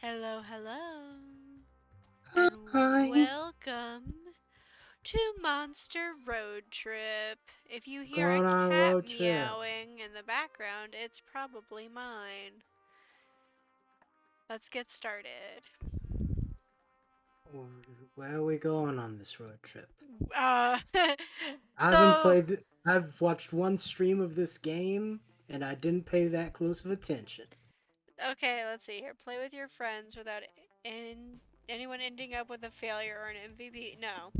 Hello, hello, and Hi, welcome to Monster Road Trip. If you hear a going on a cat road trip. meowing in the background, it's probably mine. Let's get started. Where are we going on this road trip? Uh, I haven't so, played. I've watched one stream of this game, and I didn't pay that close of attention. okay, let's see here. Play with your friends without anyone ending up with a failure or an MVP. No.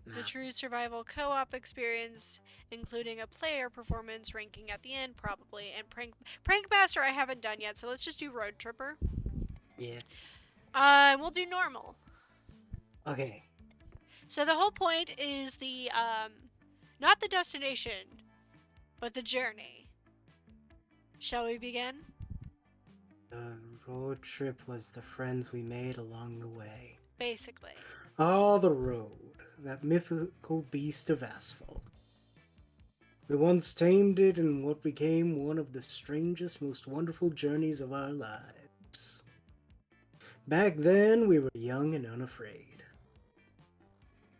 The Nah. true survival co-op experience, including a player performance ranking at the end, probably, and prank master I haven't done yet, so let's just do road tripper. Yeah. We'll do normal. Okay. So the whole point is the not the destination, but the journey. Shall we begin? The road trip was the friends we made along the way. Basically. Ah, the road, that mythical beast of asphalt. We once tamed it in what became one of the strangest, most wonderful journeys of our lives. Back then, we were young and unafraid.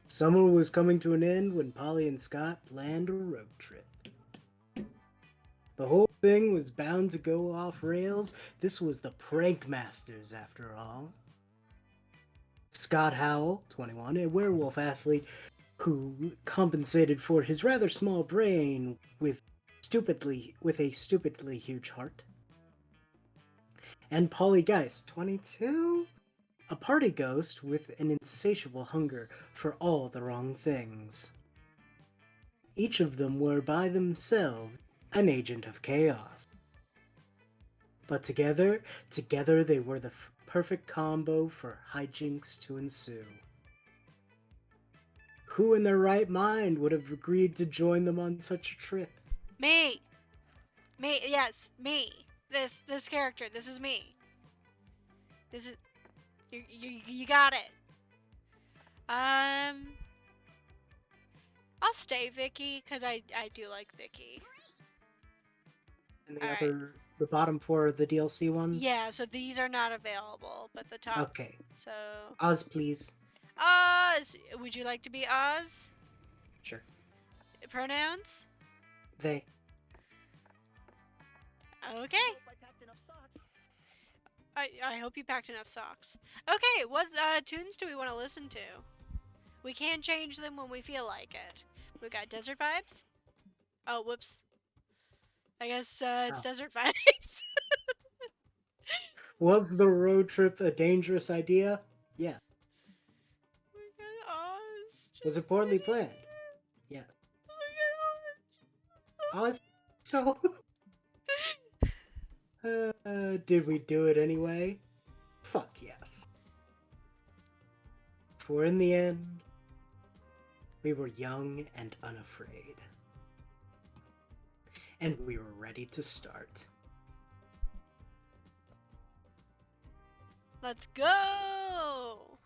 Summer was coming to an end when Polly and Scott planned a road trip. The whole thing was bound to go off rails. This was the Prank Masters, after all. Scott Howell, 21, a werewolf athlete who compensated for his rather small brain with a stupidly huge heart. And Polly Geist, 22, a party ghost with an insatiable hunger for all the wrong things. Each of them were by themselves an agent of chaos. But together they were the perfect combo for hijinks to ensue. Who in their right mind would have agreed to join them on such a trip? Me. Me. Yes, me. This character. This is me. This is you got it. Um, I'll stay Vicky because I do like Vicky. And All right. the bottom four of the DLC ones? Yeah, so these are not available, but the top. Okay. So, Oz, please. Oz! Would you like to be Oz? Sure. Pronouns? They. Okay. I hope you packed enough socks. Okay, what tunes do we want to listen to? We can change them when we feel like it. We got Desert Vibes. Oh, whoops. I guess it's Oh. Desert Vibes. Was the road trip a dangerous idea? Yeah. We got Oz Was just it poorly sitting planned? here. Yeah. Look Oz, so. Did we do it anyway? Fuck yes. For in the end, we were young and unafraid. And we were ready to start. Let's go!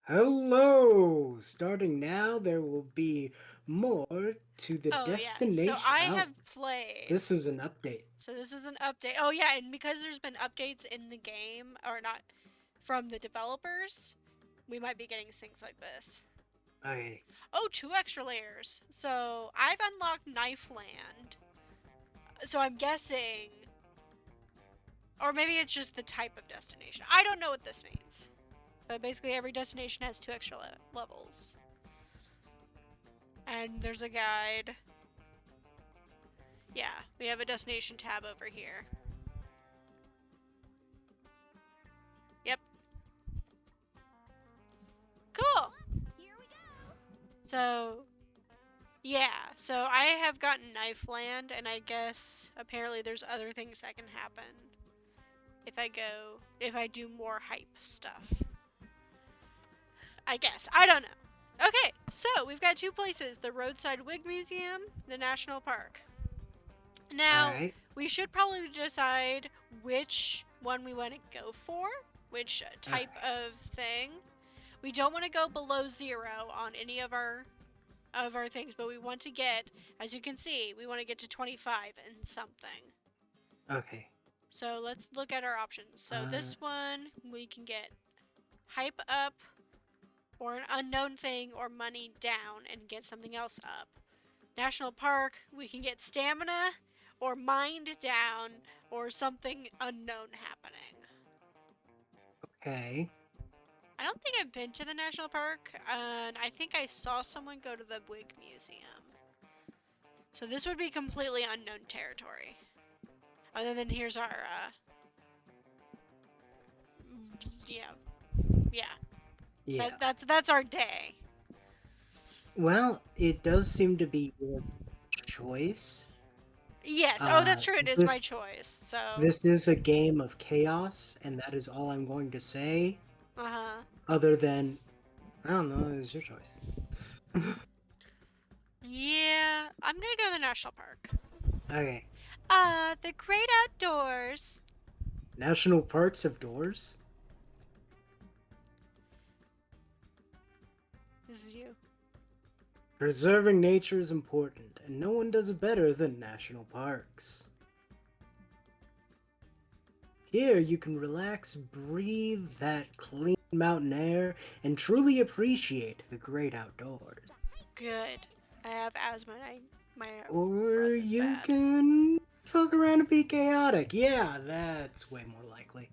Hello! Starting now, there will be more to the Oh, yeah. So destination. I Oh, have played. this is an update. So this is an update. Oh, yeah, and because there's been updates in the game, or not from the developers, we might be getting things like this. Okay. Oh, 2 extra layers. So I've unlocked Knife Land. So I'm guessing, or maybe it's just the type of destination. I don't know what this means. But basically, every destination has 2 extra levels. And there's a guide. Yeah, we have a destination tab over here. Yep. Cool. So, yeah. So I have gotten Knife Land, and I guess apparently there's other things that can happen if I do more hype stuff. I guess. I don't know. Okay, so we've got 2 places: the Roadside Wig Museum, the National Park. Now, Alright. we should probably decide which one we want to go for, which type Alright. of thing. We don't want to go below 0 on any of our things, but we want to get, as you can see, we want to get to 25 and something. Okay. So let's look at our options. So Uh, this one, we can get hype up, or an unknown thing, or money down and get something else up. National Park, we can get stamina, or mind down, or something unknown happening. okay. I don't think I've been to the national park, and I think I saw someone go to the Wig Museum. So this would be completely unknown territory. And then here's our, yeah, yeah. Yeah. That's our day. Well, it does seem to be your choice. Yes. Oh, Uh, that's true. It is my this choice. So, this is a game of chaos, and that is all I'm going to say. uh huh. Other than, I don't know, it's your choice. Yeah, I'm gonna go to the national park. Okay. The great outdoors. National parks have doors. This is you. Preserving nature is important, and no one does it better than national parks. Here, you can relax, breathe that clean mountain air, and truly appreciate the great outdoors. Good. I have asthma. My Or breath is you bad. can fuck around and be chaotic. Yeah, that's way more likely.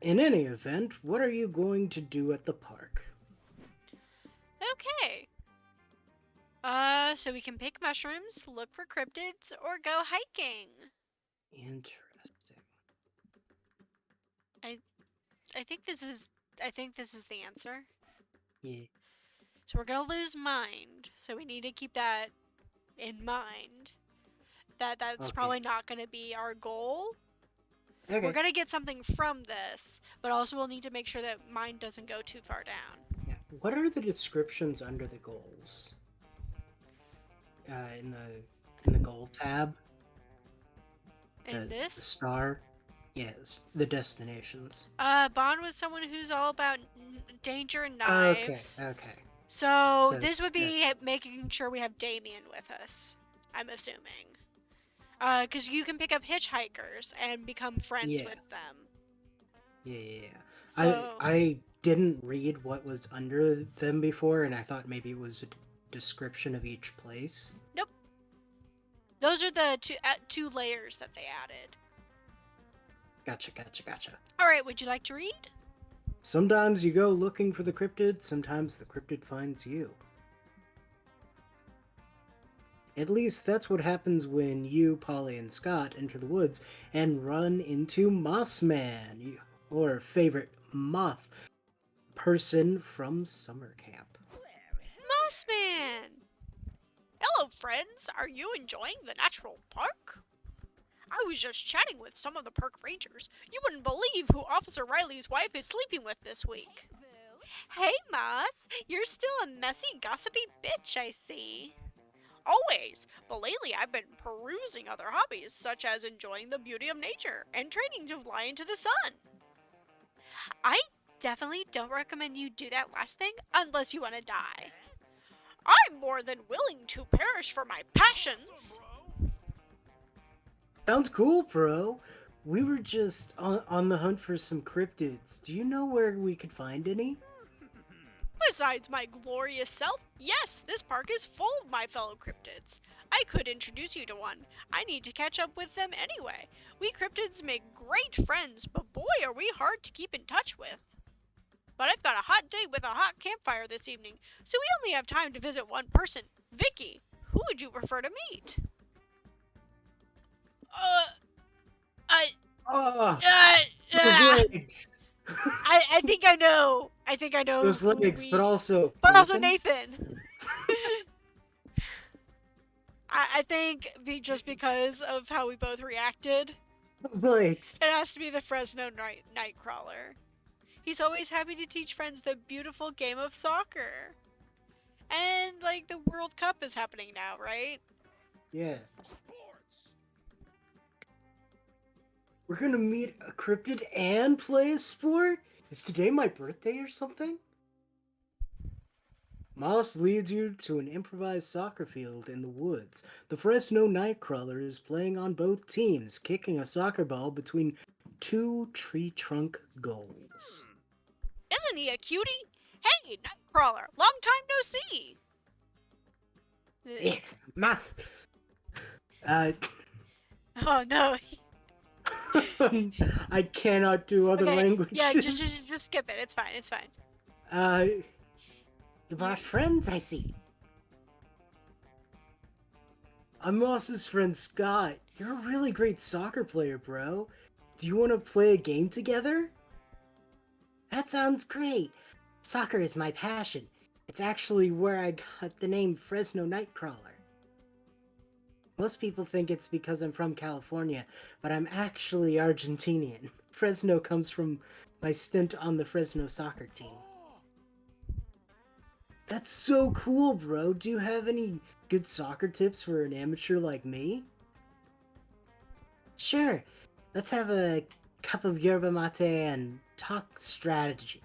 In any event, what are you going to do at the park? Okay. So we can pick mushrooms, look for cryptids, or go hiking. Interesting. I I think this is I think this is the answer. Yeah. So we're gonna lose mind. So we need to keep that in mind. That's Okay. probably not gonna be our goal. We're Okay. gonna get something from this, but also we'll need to make sure that mind doesn't go too far down. Yeah. What are the descriptions under the goals? In the goal tab, And the this, star. Yes, the destinations. bond with someone who's all about danger and Okay. knives. Okay. So So this would be yes. making sure we have Damien with us. I'm assuming. Because you can pick up hitchhikers and become friends Yeah. with them. Yeah. Yeah. Yeah. So, I didn't read what was under them before, and I thought maybe it was a description of each place. nope. Those are the two layers that they added. Gotcha. Gotcha. Gotcha. All right, would you like to read? Sometimes you go looking for the cryptid, sometimes the cryptid finds you. At least that's what happens when you, Polly, and Scott enter the woods and run into Mossman, or favorite moth person from summer camp. Mossman! Hello, friends. Are you enjoying the natural park? I was just chatting with some of the park rangers. You wouldn't believe who Officer Riley's wife is sleeping with this week. Hey, Moss. You're still a messy, gossipy bitch, I see. Always, but lately I've been perusing other hobbies, such as enjoying the beauty of nature and training to fly into the sun. I definitely don't recommend you do that last thing unless you want to die. I'm more than willing to perish for my passions. Sounds cool, bro. We were just on the hunt for some cryptids. Do you know where we could find any? Besides my glorious self, yes, this park is full of my fellow cryptids. I could introduce you to one. I need to catch up with them anyway. We cryptids make great friends, but boy, are we hard to keep in touch with. But I've got a hot date with a hot campfire this evening, so we only have time to visit one person. Vicky, who would you prefer to meet? Uh, I, Oh, uh, those uh, legs! I think I know. I think I know Those who legs, but we. also But also Nathan? Nathan. I think just because of how we both reacted, Legs. it has to be the Fresno Nightcrawler. He's always happy to teach friends the beautiful game of soccer. And, like, the World Cup is happening now, right? Yeah. We're gonna meet a cryptid and play a sport? Is today my birthday or something? Moss leads you to an improvised soccer field in the woods. The Fresno Nightcrawler is playing on both teams, kicking a soccer ball between two tree trunk goals. Isn't he a cutie? Hey, Nightcrawler, long time no see. Eh, Moss. Uh, Oh no. I cannot do other Okay, yeah, languages. just skip it. It's fine. It's fine. You brought friends, I see. I'm Moss's friend Scott. You're a really great soccer player, bro. Do you want to play a game together? That sounds great. Soccer is my passion. It's actually where I got the name Fresno Nightcrawler. Most people think it's because I'm from California, but I'm actually Argentinian. Fresno comes from my stint on the Fresno soccer team. That's so cool, bro. Do you have any good soccer tips for an amateur like me? Sure. Let's have a cup of yerba mate and talk strategy.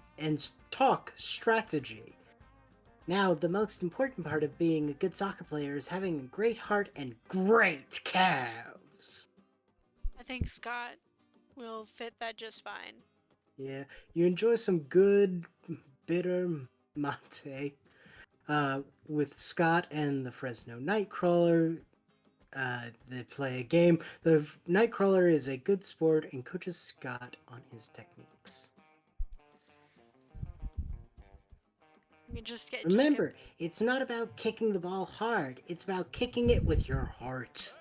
Now, the most important part of being a good soccer player is having a great heart and great calves. I think Scott will fit that just fine. Yeah, you enjoy some good bitter mate with Scott and the Fresno Nightcrawler. They play a game. The Nightcrawler is a good sport and coaches Scott on his techniques. You can just get Remember, it's not about kicking the ball hard, it's about kicking it with your heart.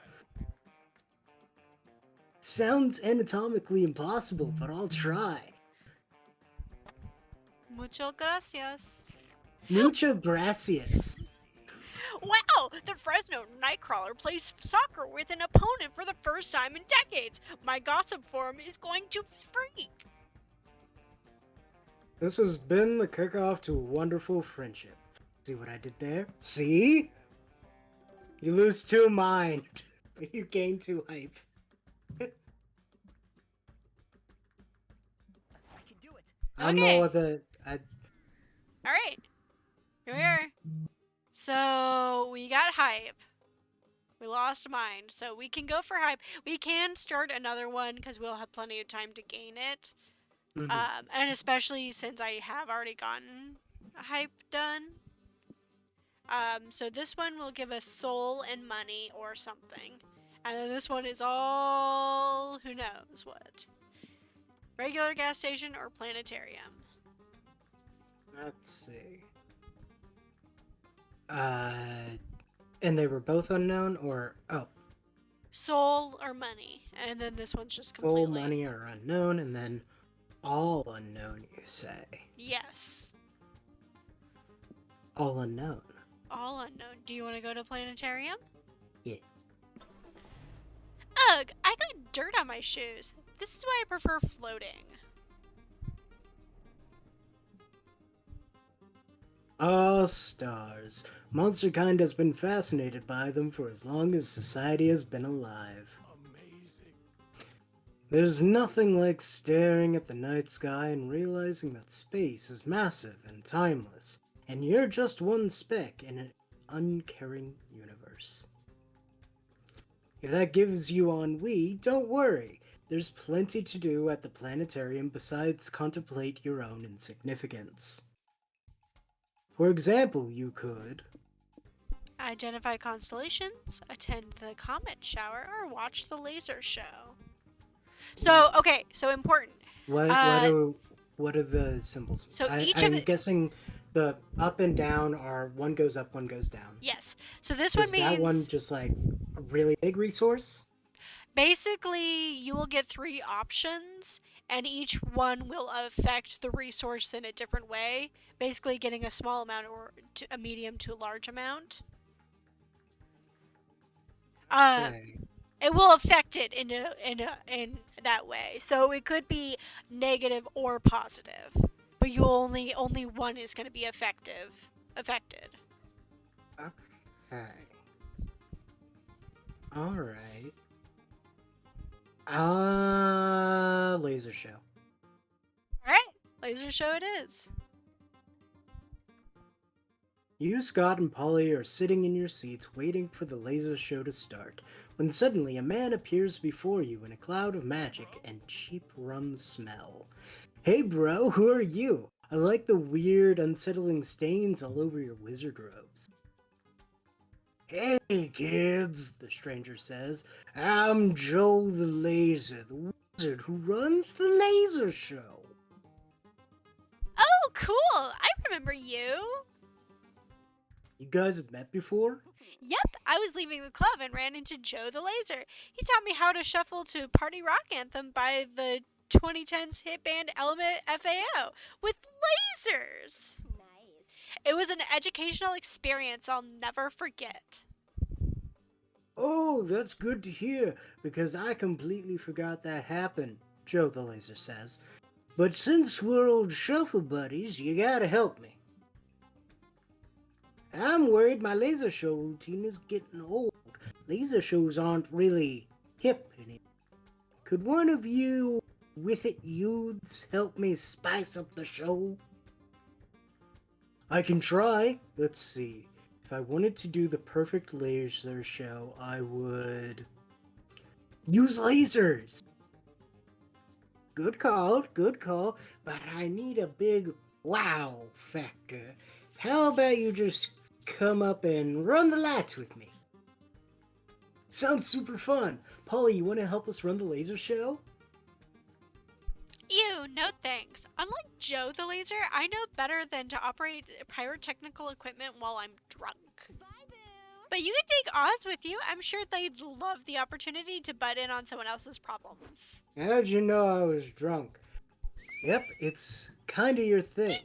Sounds anatomically impossible, but I'll try. Muchas gracias. Mucho gracias. Wow! The Fresno Nightcrawler plays soccer with an opponent for the first time in decades. My gossip form is going to freak. This has been the kickoff to a wonderful friendship. See what I did there? See? You lose 2 mind. You gain 2 hype. I can do it. I don't know Okay. what the... All right. Here we are. So we got hype. We lost mind, so we can go for hype. We can start another one because we'll have plenty of time to gain it. And especially since I have already gotten hype done. So this one will give us soul and money or something. And then this one is all who knows what. Regular gas station or planetarium. Let's see. And they were both unknown, or... Oh, Soul or money. And then this one's just completely... full money are unknown, and then all unknown, you say? Yes. All unknown. All unknown. Do you want to go to planetarium? Yeah. Ugh, I got dirt on my shoes. This is why I prefer floating. Ah, stars. Monster kind has been fascinated by them for as long as society has been alive. Amazing. There's nothing like staring at the night sky and realizing that space is massive and timeless, and you're just one speck in an uncaring universe. If that gives you ennui, don't worry. There's plenty to do at the planetarium besides contemplate your own insignificance. For example, you could Identify constellations, attend the comet shower, or watch the laser show. So, okay, so important. What are the symbols? So each I'm of the... guessing the up and down are one goes up, one goes down. Yes. So this Is one means... that one just like a really big resource? Basically, you will get 3 options, and each one will affect the resource in a different way. Basically, getting a small amount or a medium to a large amount. Okay. It will affect it in that way. So it could be negative or positive, but you only one is going to be affected. Okay. All right. Laser show. All right, laser show it is. You, Scott, and Polly are sitting in your seats waiting for the laser show to start, when suddenly a man appears before you in a cloud of magic and cheap rum smell. Hey bro, who are you? I like the weird, unsettling stains all over your wizard robes. Hey kids, the stranger says. I'm Joe the Laser, the wizard who runs the laser show. Oh, cool! I remember you! You guys have met before? Yep, I was leaving the club and ran into Joe the Laser. He taught me how to shuffle to Party Rock Anthem by the 2010s hit band Element FAO with lasers! Nice. It was an educational experience I'll never forget. Oh, that's good to hear, because I completely forgot that happened, Joe the Laser says. But since we're old shuffle buddies, you gotta help me. I'm worried my laser show routine is getting old. Laser shows aren't really hip anymore. Could one of you with it youths help me spice up the show? I can try. Let's see. If I wanted to do the perfect laser show, I would use lasers. Good call, but I need a big wow factor. How about you just come up and run the lights with me? Sounds super fun. Polly, you want to help us run the laser show? Ew, no thanks. Unlike Joe the Laser, I know better than to operate pyrotechnical equipment while I'm drunk. Bye, boo. But you can take Oz with you. I'm sure they'd love the opportunity to butt in on someone else's problems. How'd you know I was drunk? Yep, it's kinda your thing.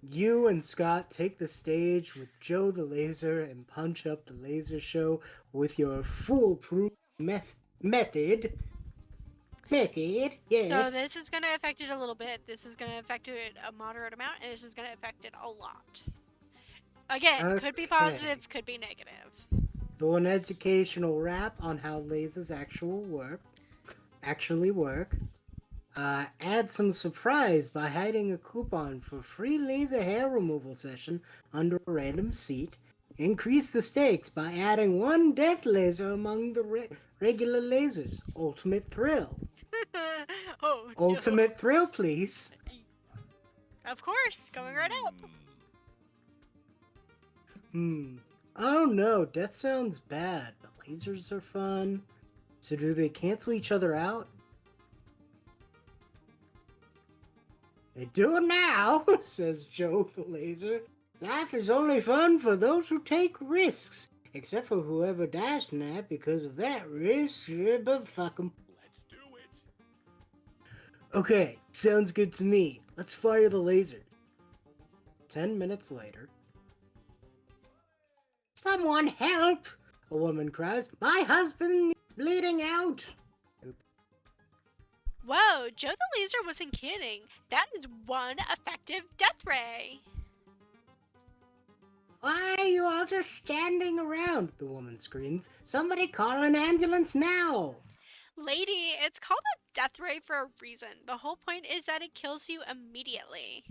You and Scott take the stage with Joe the Laser and punch up the laser show with your foolproof method. Method, yes. So this is going to affect it a little bit. This is going to affect it a moderate amount, and this is going to affect it a lot. Again, could be Okay. positive, could be negative. So an educational rap on how lasers actually work. Add some surprise by hiding a coupon for free laser hair removal session under a random seat. Increase the stakes by adding one death laser among the regular lasers. Ultimate thrill. Oh, Ultimate thrill, please. no. Of course, going right up. Oh no, death sounds bad, but lasers are fun. So do they cancel each other out? They do now, says Joe the Laser. Life is only fun for those who take risks. Except for whoever dies tonight because of that risk, but fuck 'em. Let's do it. Okay, sounds good to me. Let's fire the lasers. 10 minutes later. Someone help! A woman cries. My husband is bleeding out! Whoa, Joe the Laser wasn't kidding. That is one effective death ray. Why are you all just standing around? The woman screams. Somebody call an ambulance now! Lady, it's called a death ray for a reason. The whole point is that it kills you immediately.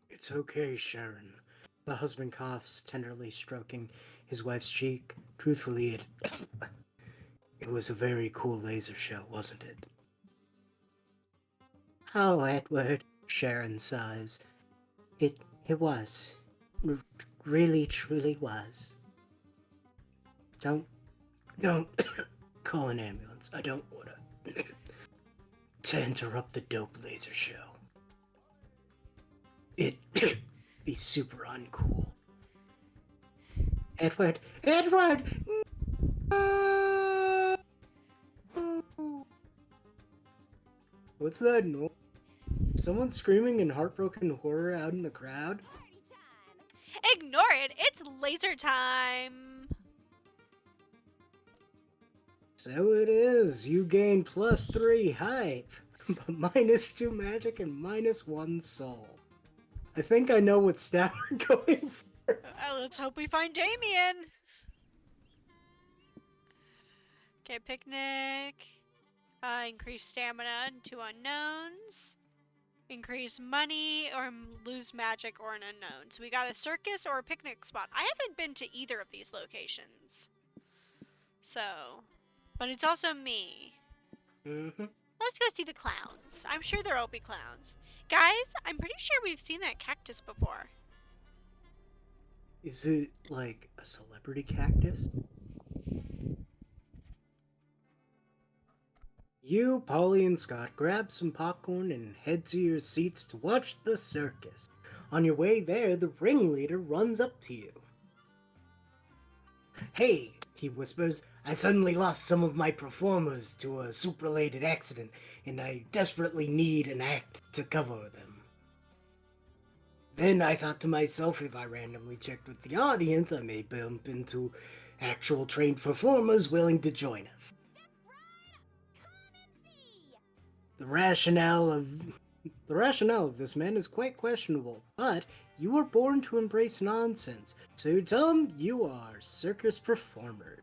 It's okay, Sharon. The husband coughs, tenderly stroking his wife's cheek. Truthfully, it was a very cool laser show, wasn't it? Oh, Edward, Sharon sighs. It was. Really, truly was. Don't call an ambulance. I don't want to interrupt the dope laser show. It'd be super uncool. Edward! No! What's that noise? Someone screaming in heartbroken horror out in the crowd? Party time. Ignore it, it's laser time. So it is. You gain +3 hype, but -2 magic and -1 soul. I think I know what stat we're going for. Let's hope we find Damien. Okay, picnic. Increase stamina and 2 unknowns. Increase money or lose magic or an unknown. So we got a circus or a picnic spot. I haven't been to either of these locations. So, but it's also me. Mm-hmm. Let's go see the clowns. I'm sure there'll be clowns. Guys, I'm pretty sure we've seen that cactus before. Is it like a celebrity cactus? You, Polly, and Scott grab some popcorn and head to your seats to watch the circus. On your way there, the ringleader runs up to you. Hey, he whispers, I suddenly lost some of my performers to a super-related accident, and I desperately need an act to cover them. Then I thought to myself, if I randomly checked with the audience, I may bump into actual trained performers willing to join us. The rationale of this man is quite questionable, but you were born to embrace nonsense, so Tom, you are circus performer.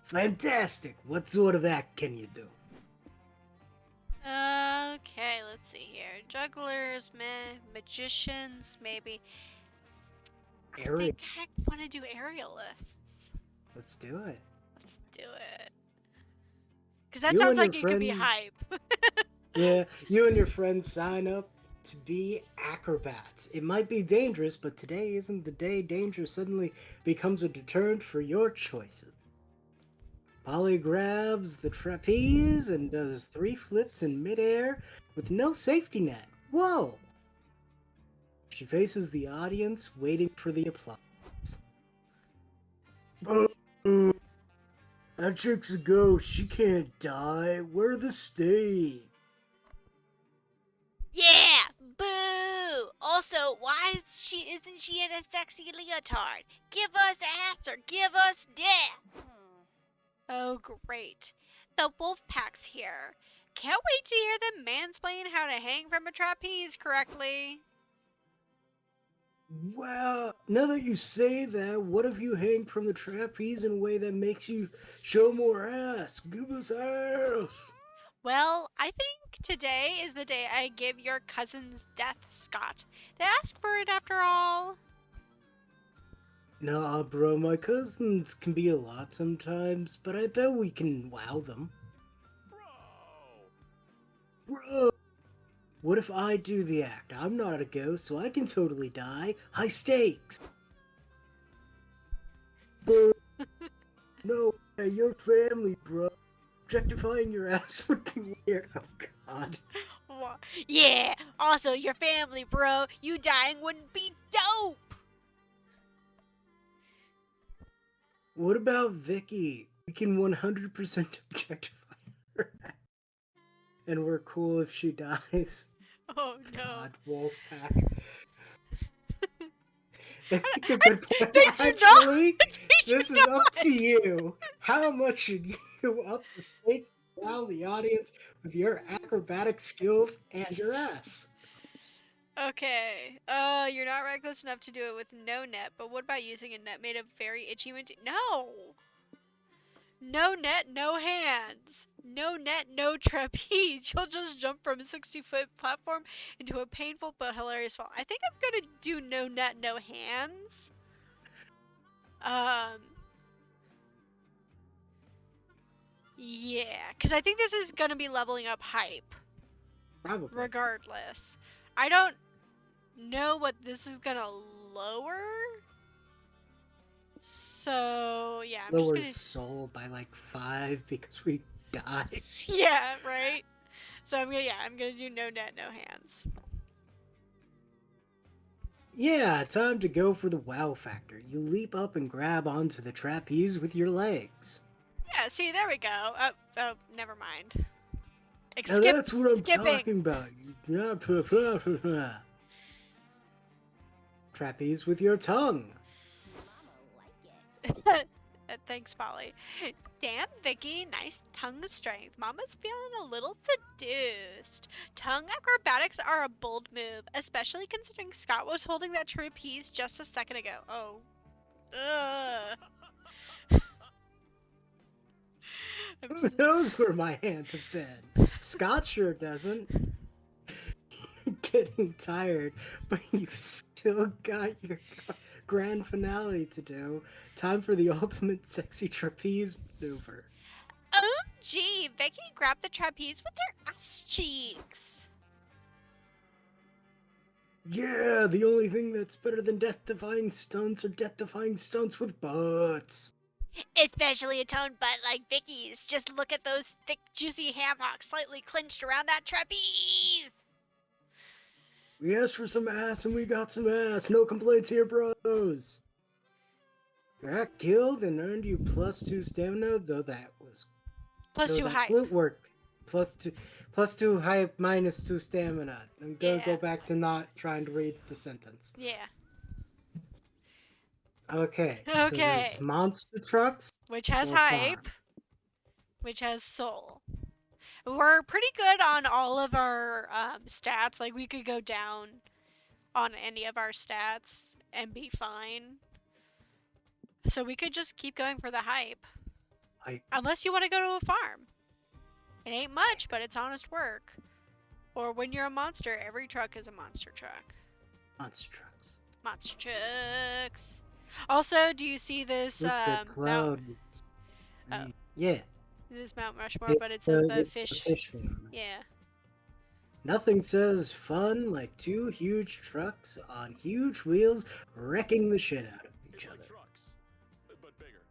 Fantastic! What sort of act can you do? Okay, let's see here. Jugglers, meh. Magicians, maybe. I Aerial. think I want to do aerialists. Let's do it. Let's do it. Because that You sounds and your like it could be friend- hype. Yeah, you and your friends sign up to be acrobats. It might be dangerous, but today isn't the day danger suddenly becomes a deterrent for your choices. Polly grabs the trapeze and does 3 flips in midair with no safety net. Whoa! She faces the audience, waiting for the applause. Boo! That chick's a ghost. She can't die. We're the stage. Yeah, boo! Also, isn't she in a sexy leotard? Give us ass or give us death! Oh, great. The wolf pack's here. Can't wait to hear them mansplain how to hang from a trapeze correctly. Well, now that you say that, what if you hang from the trapeze in a way that makes you show more ass? Give us ass! Well, I think today is the day I give your cousin's death, Scott. They asked for it after all. Nah, bro, my cousins can be a lot sometimes, but I bet we can wow them. Bro! Bro! What if I do the act? I'm not a ghost, so I can totally die. High stakes! Bro! No, way, your family, bro. Objectifying your ass would be weird. Oh, God. Yeah, also your family, bro. You dying wouldn't be dope. What about Vicky? We can 100% objectify her. And we're cool if she dies. Oh no. God, Wolfpack. I think a good point. They should not. Actually, this is up to you. How much should you up the stakes to wow the audience with your acrobatic skills and your ass? Okay. You're not reckless enough to do it with no net, but what about using a net made of very itchy No! No net, no hands. No net, no trapeze. You'll just jump from a 60-foot platform into a painful but hilarious fall. I think I'm gonna do no net, no hands. Yeah, because I think this is gonna be leveling up hype. Probably. Regardless. I don't know what this is gonna lower. So yeah, I'm Lowers just soul by like 5 because we died. gonna. Yeah, right. So I'm gonna do no net, no hands. Yeah, time to go for the wow factor. You leap up and grab onto the trapeze with your legs. Yeah, see, there we go. Oh, never mind. Now that's what I'm talking about. Trapeze with your tongue. Mama like it. Thanks, Polly. Damn, Vicky, nice tongue strength. Mama's feeling a little seduced. Tongue acrobatics are a bold move, especially considering Scott was holding that trapeze just a second ago. Oh. Ugh. I'm Who knows where my hands have been? Scott sure doesn't. getting tired, but you've still got your grand finale to do. Time for the ultimate sexy trapeze maneuver. Gee, Vicky grabbed the trapeze with her ass cheeks. Yeah, the only thing that's better than death-defying stunts are death-defying stunts with butts. Especially a toned butt like Vicky's. Just look at those thick, juicy ham hocks slightly clenched around that trapeze. We asked for some ass and we got some ass. No complaints here, bros. That killed and earned you +2 stamina, though that was Plus 2 that height. glute work. +2 hype, -2 stamina. I'm gonna Yeah. go back to not trying to read the sentence. Yeah. Okay. So Okay. there's monster trucks. Which has or hype. farm. Which has soul. We're pretty good on all of our stats. Like, we could go down on any of our stats and be fine. So we could just keep going for the hype. Hype. Unless you want to go to a farm. It ain't much, but it's honest work. Or when you're a monster, every truck is a monster truck. Monster trucks. Monster trucks. Also, do you see this Look at Mount, clouds. Oh. Yeah. this Mount Rushmore, It- but it's of the it's fish. fish farm. Yeah. Nothing says fun like 2 huge trucks on huge wheels wrecking the shit out of each It's other. like trucks, but bigger.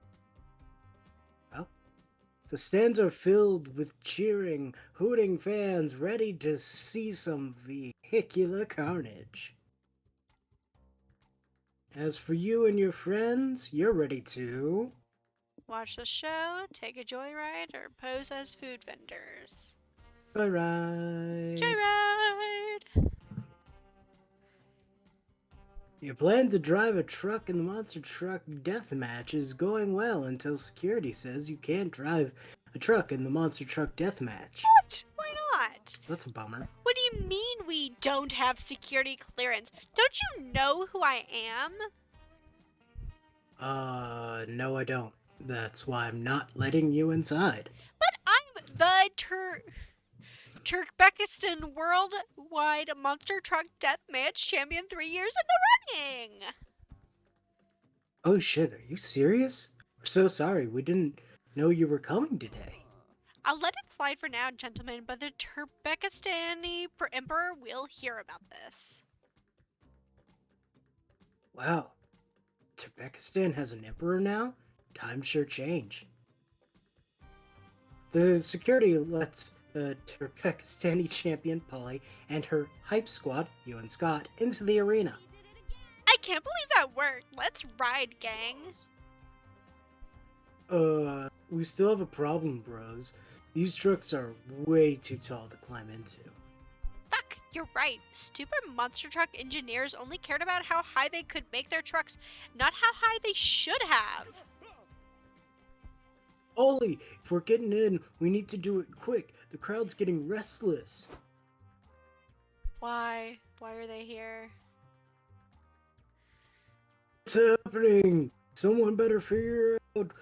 The stands are filled with cheering, hooting fans ready to see some vehicular carnage. As for you and your friends, you're ready to... Watch the show, take a joyride, or pose as food vendors. Alright. Joyride! Your plan to drive a truck in the Monster Truck Deathmatch is going well until security says you can't drive a truck in the Monster Truck Deathmatch. What? Why not? That's a bummer. What do you mean we don't have security clearance? Don't you know who I am? No I don't. That's why I'm not letting you inside. But I'm the Turkmenistan Worldwide Monster Truck Deathmatch Champion 3 years in the running! Oh shit, are you serious? We're so sorry, we didn't know you were coming today. I'll let it slide for now, gentlemen, but the Turkmenistani Emperor will hear about this. Wow. Turkmenistan has an emperor now? Times sure change. The security lets the Turkmenistani champion Polly and her hype squad, you and Scott, into the arena. I can't believe that worked. Let's ride, gang. We still have a problem, bros. These trucks are way too tall to climb into. Fuck, you're right. Stupid monster truck engineers only cared about how high they could make their trucks, not how high they should have. Ollie, if we're getting in, we need to do it quick. The crowd's getting restless. Why? Why are they here? What's happening? Someone better figure out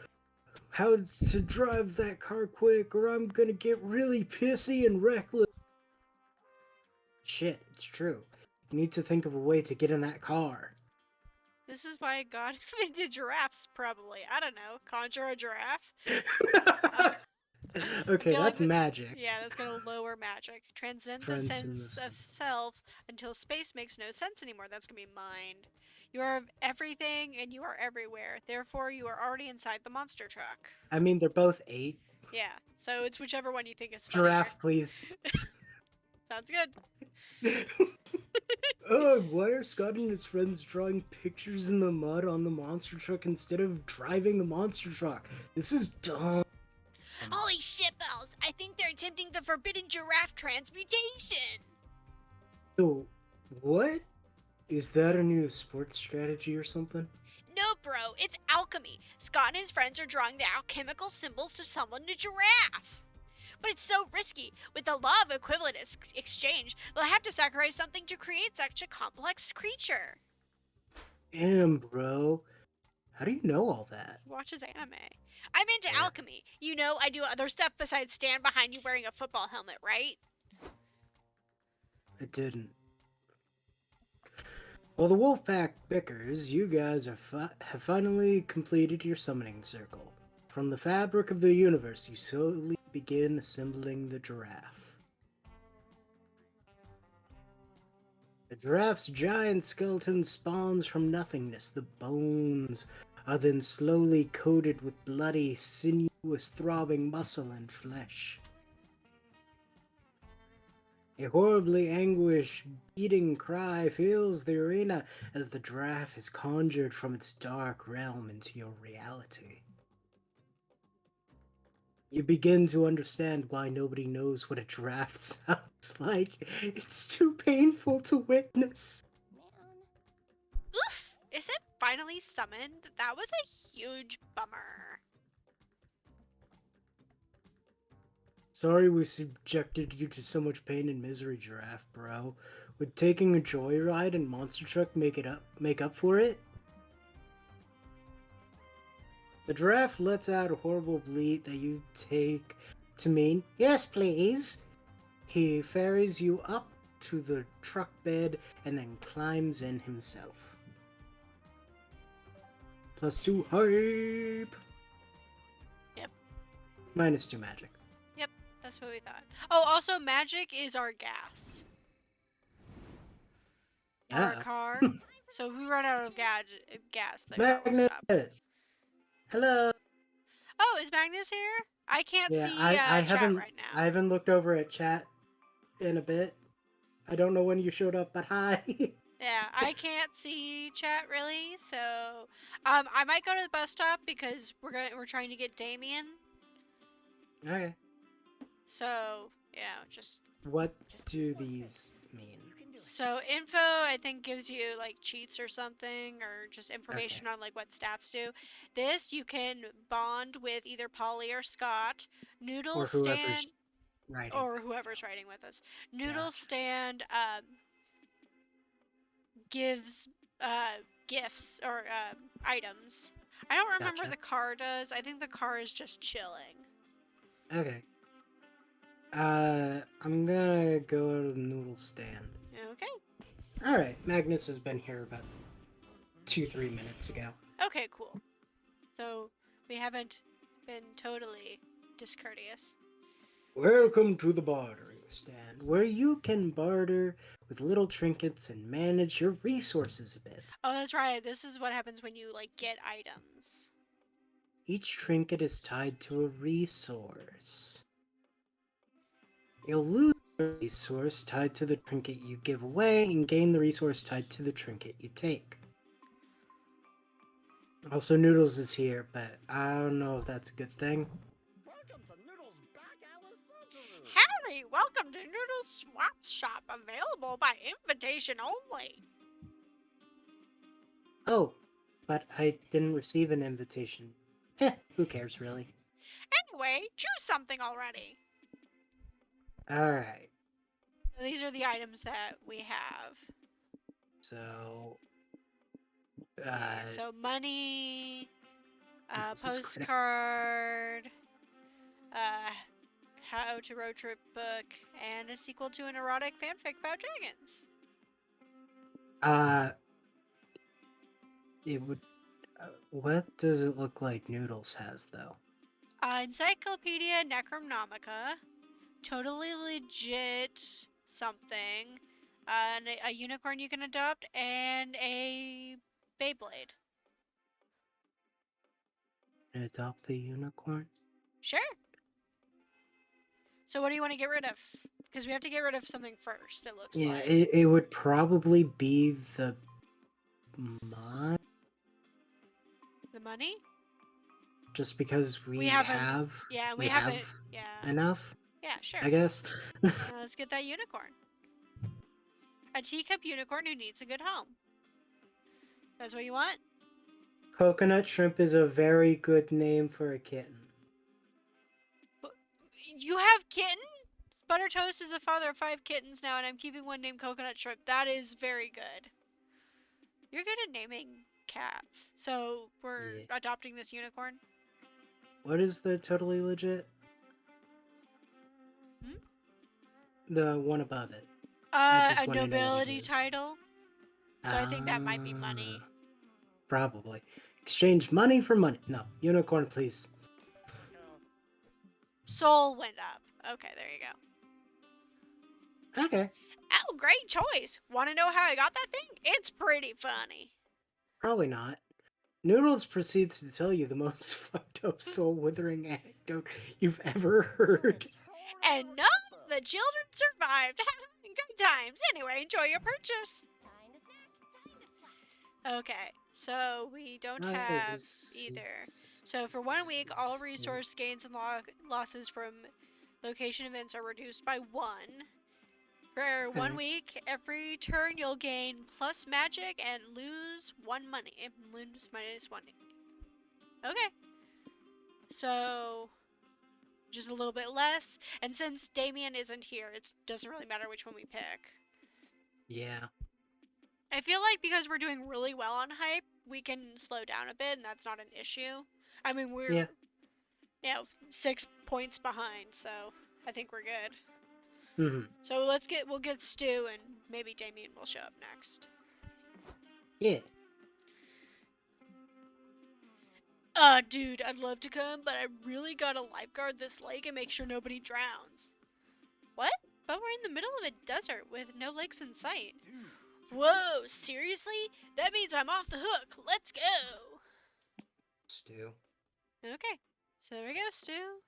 how to drive that car quick, or I'm gonna get really pissy and reckless. Shit, it's true. You need to think of a way to get in that car. This is why God invented giraffes, probably. I don't know. Conjure a giraffe? Okay, feel like that's the- magic. Yeah, that's gonna lower magic. Transcend the Friends in sense the of self until space makes no sense anymore. That's gonna be mind. You are of everything and you are everywhere. Therefore, you are already inside the monster truck. I mean, they're both 8. Yeah, so it's whichever one you think is funnier. Giraffe, please. Sounds good. Ugh, why are Scott and his friends drawing pictures in the mud on the monster truck instead of driving the monster truck? This is dumb. Holy shitballs! I think they're attempting the forbidden giraffe transmutation! So, what? Is that a new sports strategy or something? No, bro, it's alchemy. Scott and his friends are drawing the alchemical symbols to summon a giraffe. But it's so risky. With the law of equivalent exchange, they'll have to sacrifice something to create such a complex creature. Damn, bro. How do you know all that? He watches anime. I'm into Yeah. alchemy. You know, I do other stuff besides stand behind you wearing a football helmet, right? I didn't. While the wolf pack bickers, you guys have finally completed your summoning circle. From the fabric of the universe, you slowly begin assembling the giraffe. The giraffe's giant skeleton spawns from nothingness. The bones are then slowly coated with bloody, sinuous, throbbing muscle and flesh. A horribly anguished, beating cry fills the arena as the giraffe is conjured from its dark realm into your reality. You begin to understand why nobody knows what a giraffe sounds like. It's too painful to witness. Oof! Is it finally summoned? That was a huge bummer. Sorry we subjected you to so much pain and misery, giraffe bro. Would taking a joyride in Monster Truck make up for it? The giraffe lets out a horrible bleat that you take to mean, yes please. He ferries you up to the truck bed and then climbs in himself. +2 hype! Yep. -2 magic. Yep, that's what we thought. Oh, also magic is our gas. Our Uh-oh. car. So if we run out of gas, the car will stop. Magnus! Hello! Oh, is Magnus here? I can't Yeah, see I chat haven't right now. I haven't looked over at chat in a bit. I don't know when you showed up, but hi. Yeah, I can't see chat really, so I might go to the bus stop because we're trying to get Damien. Okay. So just What do these mean? so info I think gives you like cheats or something, or just information on like what stats do. This you can bond with either Polly or Scott. Noodle Or whoever's stand writing. or whoever's writing with us. Noodle Gotcha. stand gives gifts or items. I don't remember Gotcha. the car does. I think the car is just chilling. Okay. I'm gonna go to the noodle stand. Okay. Alright, Magnus has been here about 2-3 minutes ago. Okay, cool. So we haven't been totally discourteous. Welcome to the bartering stand, where you can barter with little trinkets and manage your resources a bit. Oh, that's right. This is what happens when you like get items. Each trinket is tied to a resource. You'll lose the resource tied to the trinket you give away and gain the resource tied to the trinket you take. Also, Noodles is here, but I don't know if that's a good thing. Welcome to Noodle's Back Alley Surgery. Howdy! Welcome to Noodle's Swap Shop, available by invitation only. Oh, but I didn't receive an invitation. Who cares, really? Anyway, choose something already. Alright, So these are the items that we have. so... So money, this is critical. postcard, how to road trip book, and a sequel to an erotic fanfic about dragons. It would... what does it look like Noodles has, though? Encyclopedia Necronomica, totally legit something, a unicorn you can adopt, and a Beyblade. And adopt the unicorn? Sure. So what do you want to get rid of? Because we have to get rid of something first, it looks Yeah, like. it would probably be the... money? The money? Just because we haven't- have... Yeah, we haven't. have Yeah. enough, Yeah, sure. I guess. Let's get that unicorn. A teacup unicorn who needs a good home. That's what you want? Coconut shrimp is a very good name for a kitten. You have kittens? Butter Toast is the father of 5 kittens now, and I'm keeping one named Coconut Shrimp. That is very good. You're good at naming cats. So we're adopting this unicorn? What is the totally legit? Hmm? The one above it. A just wanna know what it nobility is. title. So I think that might be money. Probably. Exchange money for money. No, unicorn, please. Soul went up. Okay, there you go. Okay. Oh, great choice. Want to know how I got that thing? It's pretty funny. Probably not. Noodles proceeds to tell you the most fucked up soul withering anecdote you've ever heard. And none of the children survived. Good times. Anyway, enjoy your purchase. Okay, so we don't have either. So for 1 week, all resource gains and losses from location events are reduced by 1. For 1 Okay. week, every turn you'll gain plus magic and lose 1 money. Lose -1. Okay. So just a little bit less. And since Damien isn't here, it doesn't really matter which one we pick. Yeah. I feel like because we're doing really well on hype, we can slow down a bit, and that's not an issue. I mean, we're Yeah. 6 points behind, so I think we're good. Mm-hmm. So we'll get Stu, and maybe Damien will show up next. Yeah. Dude, I'd love to come, but I really gotta lifeguard this lake and make sure nobody drowns. What? But we're in the middle of a desert with no lakes in sight. Whoa, seriously? That means I'm off the hook. Let's go. Stu. Okay, so there we go, Stu.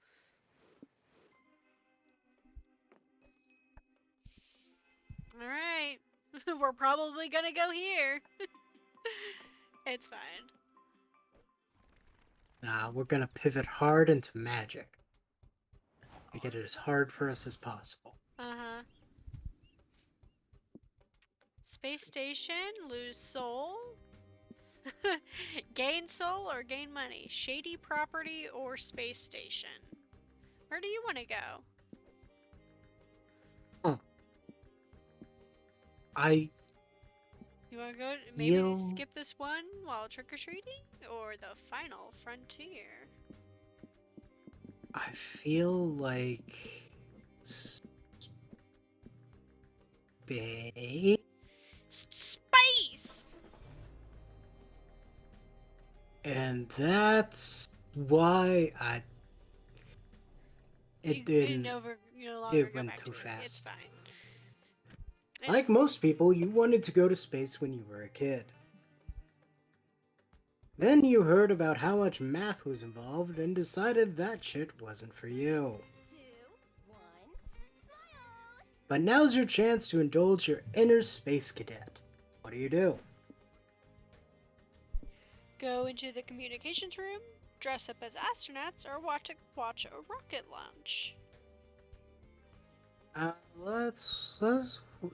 Alright. We're probably gonna go here. It's fine. Nah, we're gonna pivot hard into magic. Make it as hard for us as possible. Uh-huh. Space station, lose soul. Gain soul or gain money. Shady property or space station. Where do you want to go? You want to go, maybe skip this one while trick-or-treating? Or the final frontier? I feel like... Space! And that's why You no longer it go went back too to fast. It. It's fine. Like most people, you wanted to go to space when you were a kid. Then you heard about how much math was involved and decided that shit wasn't for you. 2, 1, smile! But now's your chance to indulge your inner space cadet. What do? Go into the communications room, dress up as astronauts, or watch a rocket launch.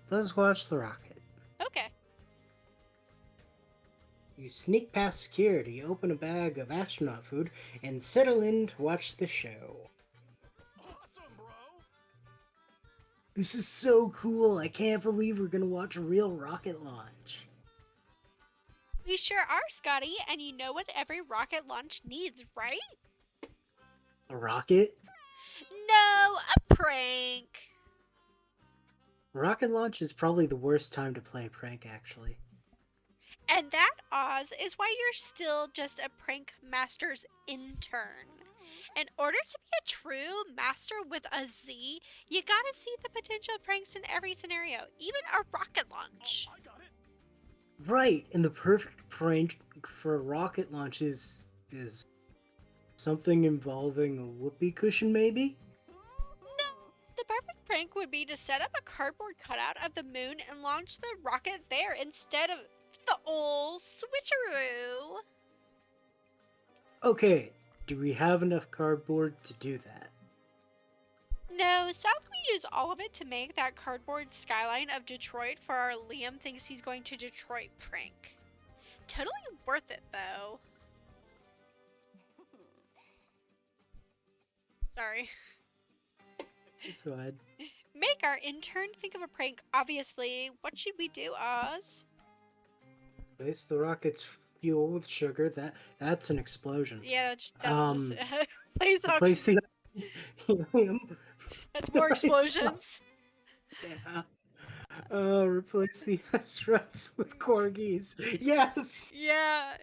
Let's watch the rocket. Okay. You sneak past security, open a bag of astronaut food, and settle in to watch the show. Awesome, bro! This is so cool. I can't believe we're gonna watch a real rocket launch. We sure are, Scotty, and you know what every rocket launch needs, right? A rocket? No, a prank. Rocket launch is probably the worst time to play a prank, actually. And that, Oz, is why you're still just a prank master's intern. In order to be a true master with a Z, you gotta see the potential pranks in every scenario, even a rocket launch. I got it. Right, and the perfect prank for a rocket launch is something involving a whoopee cushion, maybe? No, the perfect prank would be to set up a cardboard cutout of the moon and launch the rocket there instead of the old switcheroo. Okay, do we have enough cardboard to do that? No, South we use all of it to make that cardboard skyline of Detroit for our Liam thinks he's going to Detroit prank. Totally worth it though. Sorry. It's fine. Make our intern think of a prank, obviously. What should we do, Oz? Place the rocket's fuel with sugar. That's an explosion. Yeah, that was place on. Place the helium. That's more explosions. Yeah. Replace the astronauts with corgis. Yes! Yeah,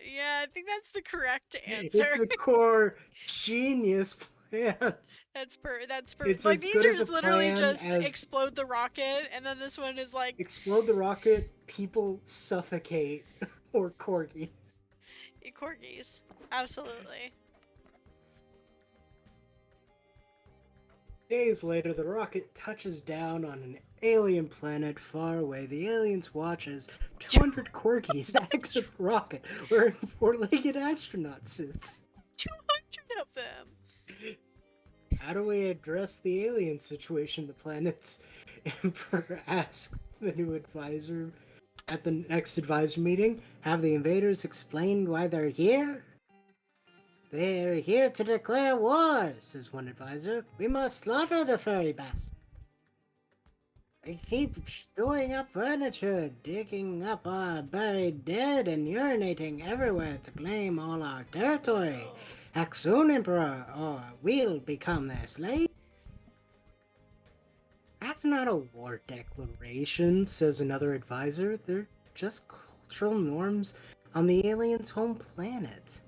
I think that's the correct It's answer. a core genius plan. That's It's like as these good are as a just literally plan just as explode the rocket, and then this one is like explode the rocket, people suffocate, or corgi. corgis. Absolutely. Days later, the rocket touches down on an alien planet far away. The aliens watch as 200 corgis exit the rocket wearing four-legged astronaut suits. 200 of them. How do we address the alien situation? The planet's emperor asked the new advisor at the next advisor meeting. Have the invaders explained why they're here? They're here to declare war, says one advisor. We must slaughter the furry bastards. They keep storing up furniture, digging up our buried dead, and urinating everywhere to claim all our territory. Act soon, Emperor, or we'll become their slave. That's not a war declaration, says another advisor. They're just cultural norms on the aliens' home planet.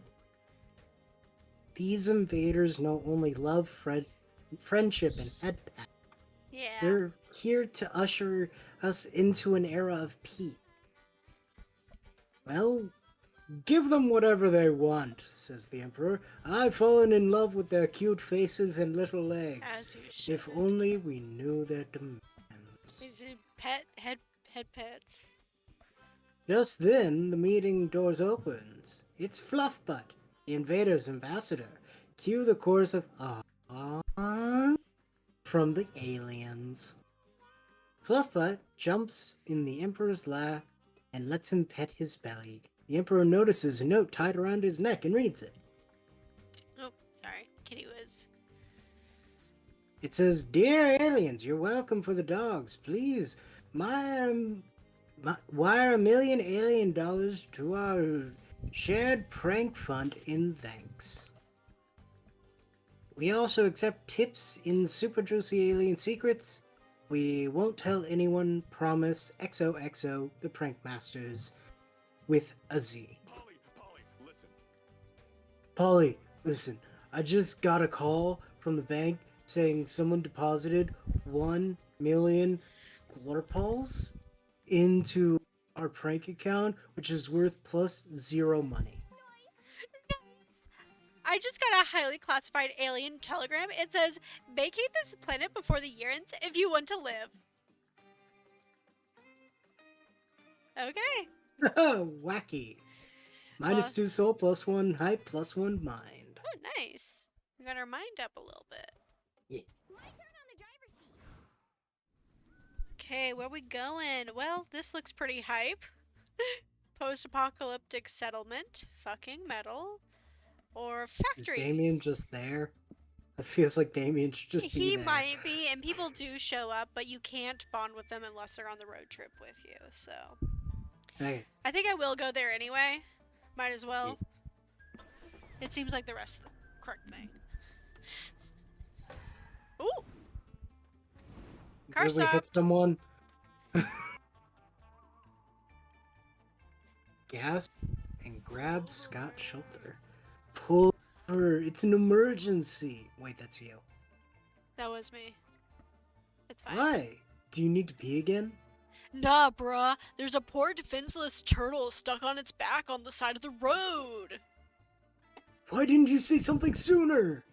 These invaders know only love, friendship, and head pat. Yeah. They're here to usher us into an era of peace. Well, give them whatever they want, says the Emperor. I've fallen in love with their cute faces and little legs. As you should. If only we knew their demands. Is it head pets? Just then, the meeting doors opens. It's Fluffbutt, the invader's ambassador. Cue the chorus of "Ah" from the aliens. Fluffbutt jumps in the Emperor's lap and lets him pet his belly. The Emperor notices a note tied around his neck and reads it. Oh, sorry. Kitty was. It says, Dear aliens, you're welcome for the dogs. Please, wire $1 million alien dollars to our shared prank fund in thanks. We also accept tips in super juicy alien secrets. We won't tell anyone, promise. XOXO, the prank masters, with a Z. Polly, listen. I just got a call from the bank saying someone deposited 1 million glorpals into our prank account, which is worth plus 0 money. I just got a highly classified alien telegram. It says, vacate this planet before the year ends if you want to live. Okay. Wacky. -2 soul, +1 hype, +1 mind. Oh, nice. We got our mind up a little bit. Yeah. My turn on the driver's seat. Okay, where we going? Well, this looks pretty hype. Post-apocalyptic settlement. Fucking metal. Or Is factory. Damien just there? It feels like Damien should just be He there. might be, and people do show up, but you can't bond with them unless they're on the road trip with you, so. Hey, I think I will go there anyway. Might as well. It seems like the rest of the correct thing. Ooh! Car did we stop! hit someone? Gas and grab Scott's shoulder. Pull her. It's an emergency. Wait, that's you. That was me. It's fine. Why? Do you need to pee again? Nah, bruh. There's a poor defenseless turtle stuck on its back on the side of the road. Why didn't you say something sooner?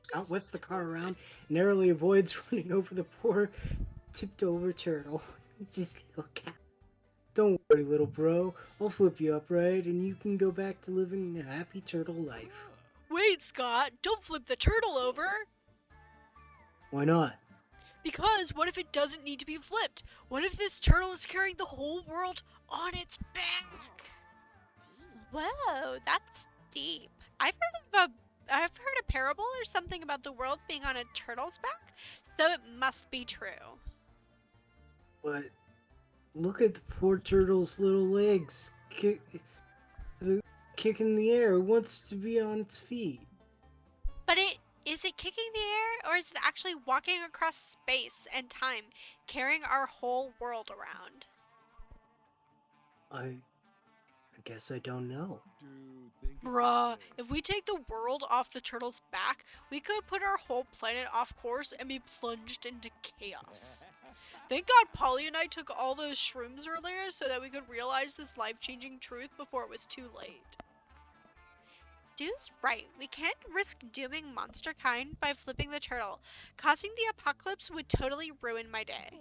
Scott whips the car around, narrowly avoids running over the poor, tipped-over turtle. It's just a little cat. Don't worry, little bro. I'll flip you upright, and you can go back to living a happy turtle life. Wait, Scott. Don't flip the turtle over. Why not? Because what if it doesn't need to be flipped? What if this turtle is carrying the whole world on its back? Whoa, that's deep. I've heard a parable or something about the world being on a turtle's back, so it must be true. But look at the poor turtle's little legs. Kick in the air. It wants to be on its feet. But it Is it kicking the air, or is it actually walking across space and time, carrying our whole world around? I guess I don't know. Dude, think of Bruh, it. if we take the world off the turtle's back, we could put our whole planet off course and be plunged into chaos. Thank God Polly and I took all those shrooms earlier so that we could realize this life-changing truth before it was too late. Dude's right. We can't risk dooming monster kind by flipping the turtle. Causing the apocalypse would totally ruin my day.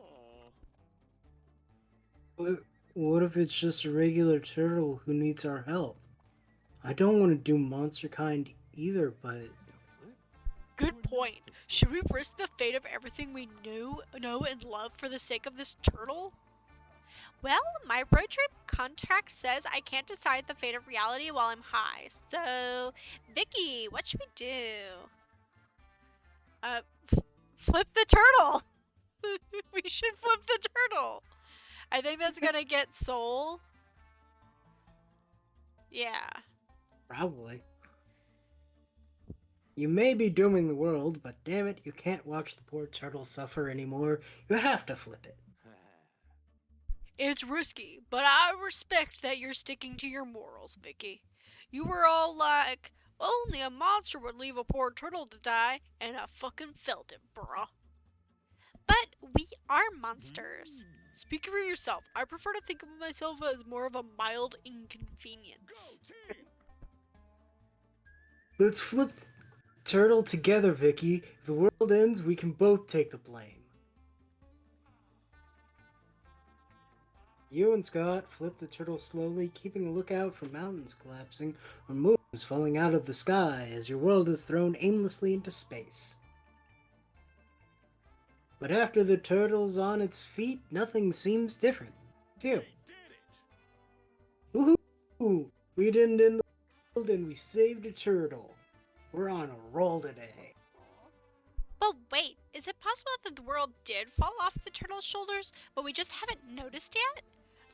Aw. What if it's just a regular turtle who needs our help? I don't want to do monster kind either, but To flip? Good point. Should we risk the fate of everything we know and love for the sake of this turtle? Well, my road trip contract says I can't decide the fate of reality while I'm high. So, Vicky, what should we do? Flip the turtle. We should flip the turtle. I think that's gonna get soul. Yeah. probably. You may be dooming the world, but damn it, you can't watch the poor turtle suffer anymore. You have to flip it. It's risky, but I respect that you're sticking to your morals, Vicky. You were all like, only a monster would leave a poor turtle to die, and I fucking felt it, bruh. But we are monsters. Speak for yourself. I prefer to think of myself as more of a mild Go inconvenience. team! Let's flip the turtle together, Vicky. If the world ends, we can both take the blame. You and Scott flip the turtle slowly, keeping a lookout for mountains collapsing or moons falling out of the sky as your world is thrown aimlessly into space. But after the turtle's on its feet, nothing seems different. Phew. We did it! Woohoo! We didn't end the world and we saved a turtle. We're on a roll today. But wait, is it possible that the world did fall off the turtle's shoulders, but we just haven't noticed yet?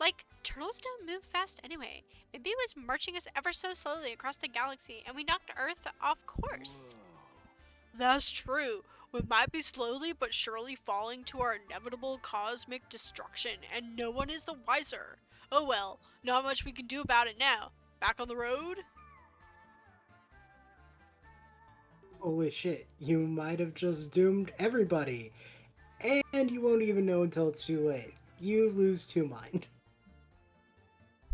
Like, turtles don't move fast anyway. Maybe it was marching us ever so slowly across the galaxy and we knocked Earth off course. Whoa. That's true. We might be slowly but surely falling to our inevitable cosmic destruction, and no one is the wiser. Oh well, not much we can do about it now. Back on the road? Holy shit, you might have just doomed everybody. And you won't even know until it's too late. You lose two mind.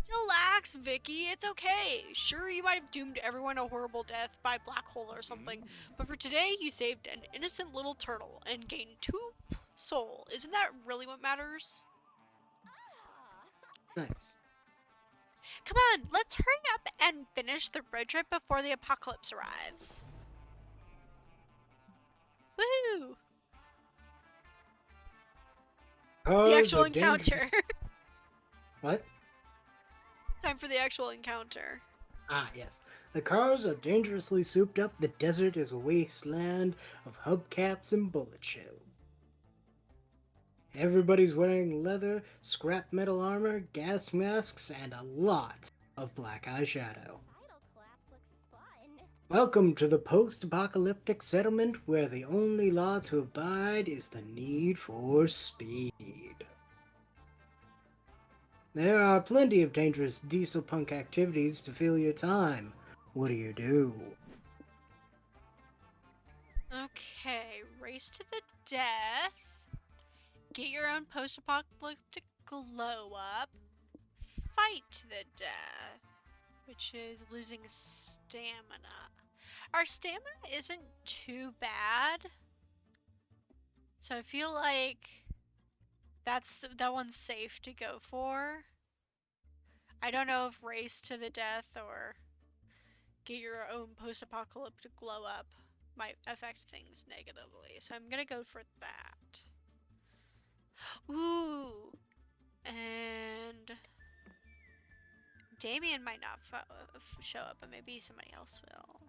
Relax, Vicky, it's okay. Sure, you might have doomed everyone a horrible death by black hole or something, but for today, you saved an innocent little turtle and gained 2 soul. Isn't that really what matters? Nice. Come on, let's hurry up and finish the road trip before the apocalypse arrives. Woo! The Cars actual are encounter. dangerous- What? Time for the actual encounter. Ah, yes. The cars are dangerously souped up. The desert is a wasteland of hubcaps and bullet shell. Everybody's wearing leather, scrap metal armor, gas masks, and a lot of black eyeshadow. Idle collapse looks fun. Welcome to the post-apocalyptic settlement where the only law to abide is the need for speed. There are plenty of dangerous diesel punk activities to fill your time. What do you do? Okay, race to the death. Get your own post-apocalyptic glow up. Fight to the death, which is losing stamina. Our stamina isn't too bad, so I feel like that one's safe to go for. I don't know if race to the death or get your own post-apocalyptic glow up might affect things negatively, so I'm gonna go for that. Ooh, and Damien might not show up, but maybe somebody else will.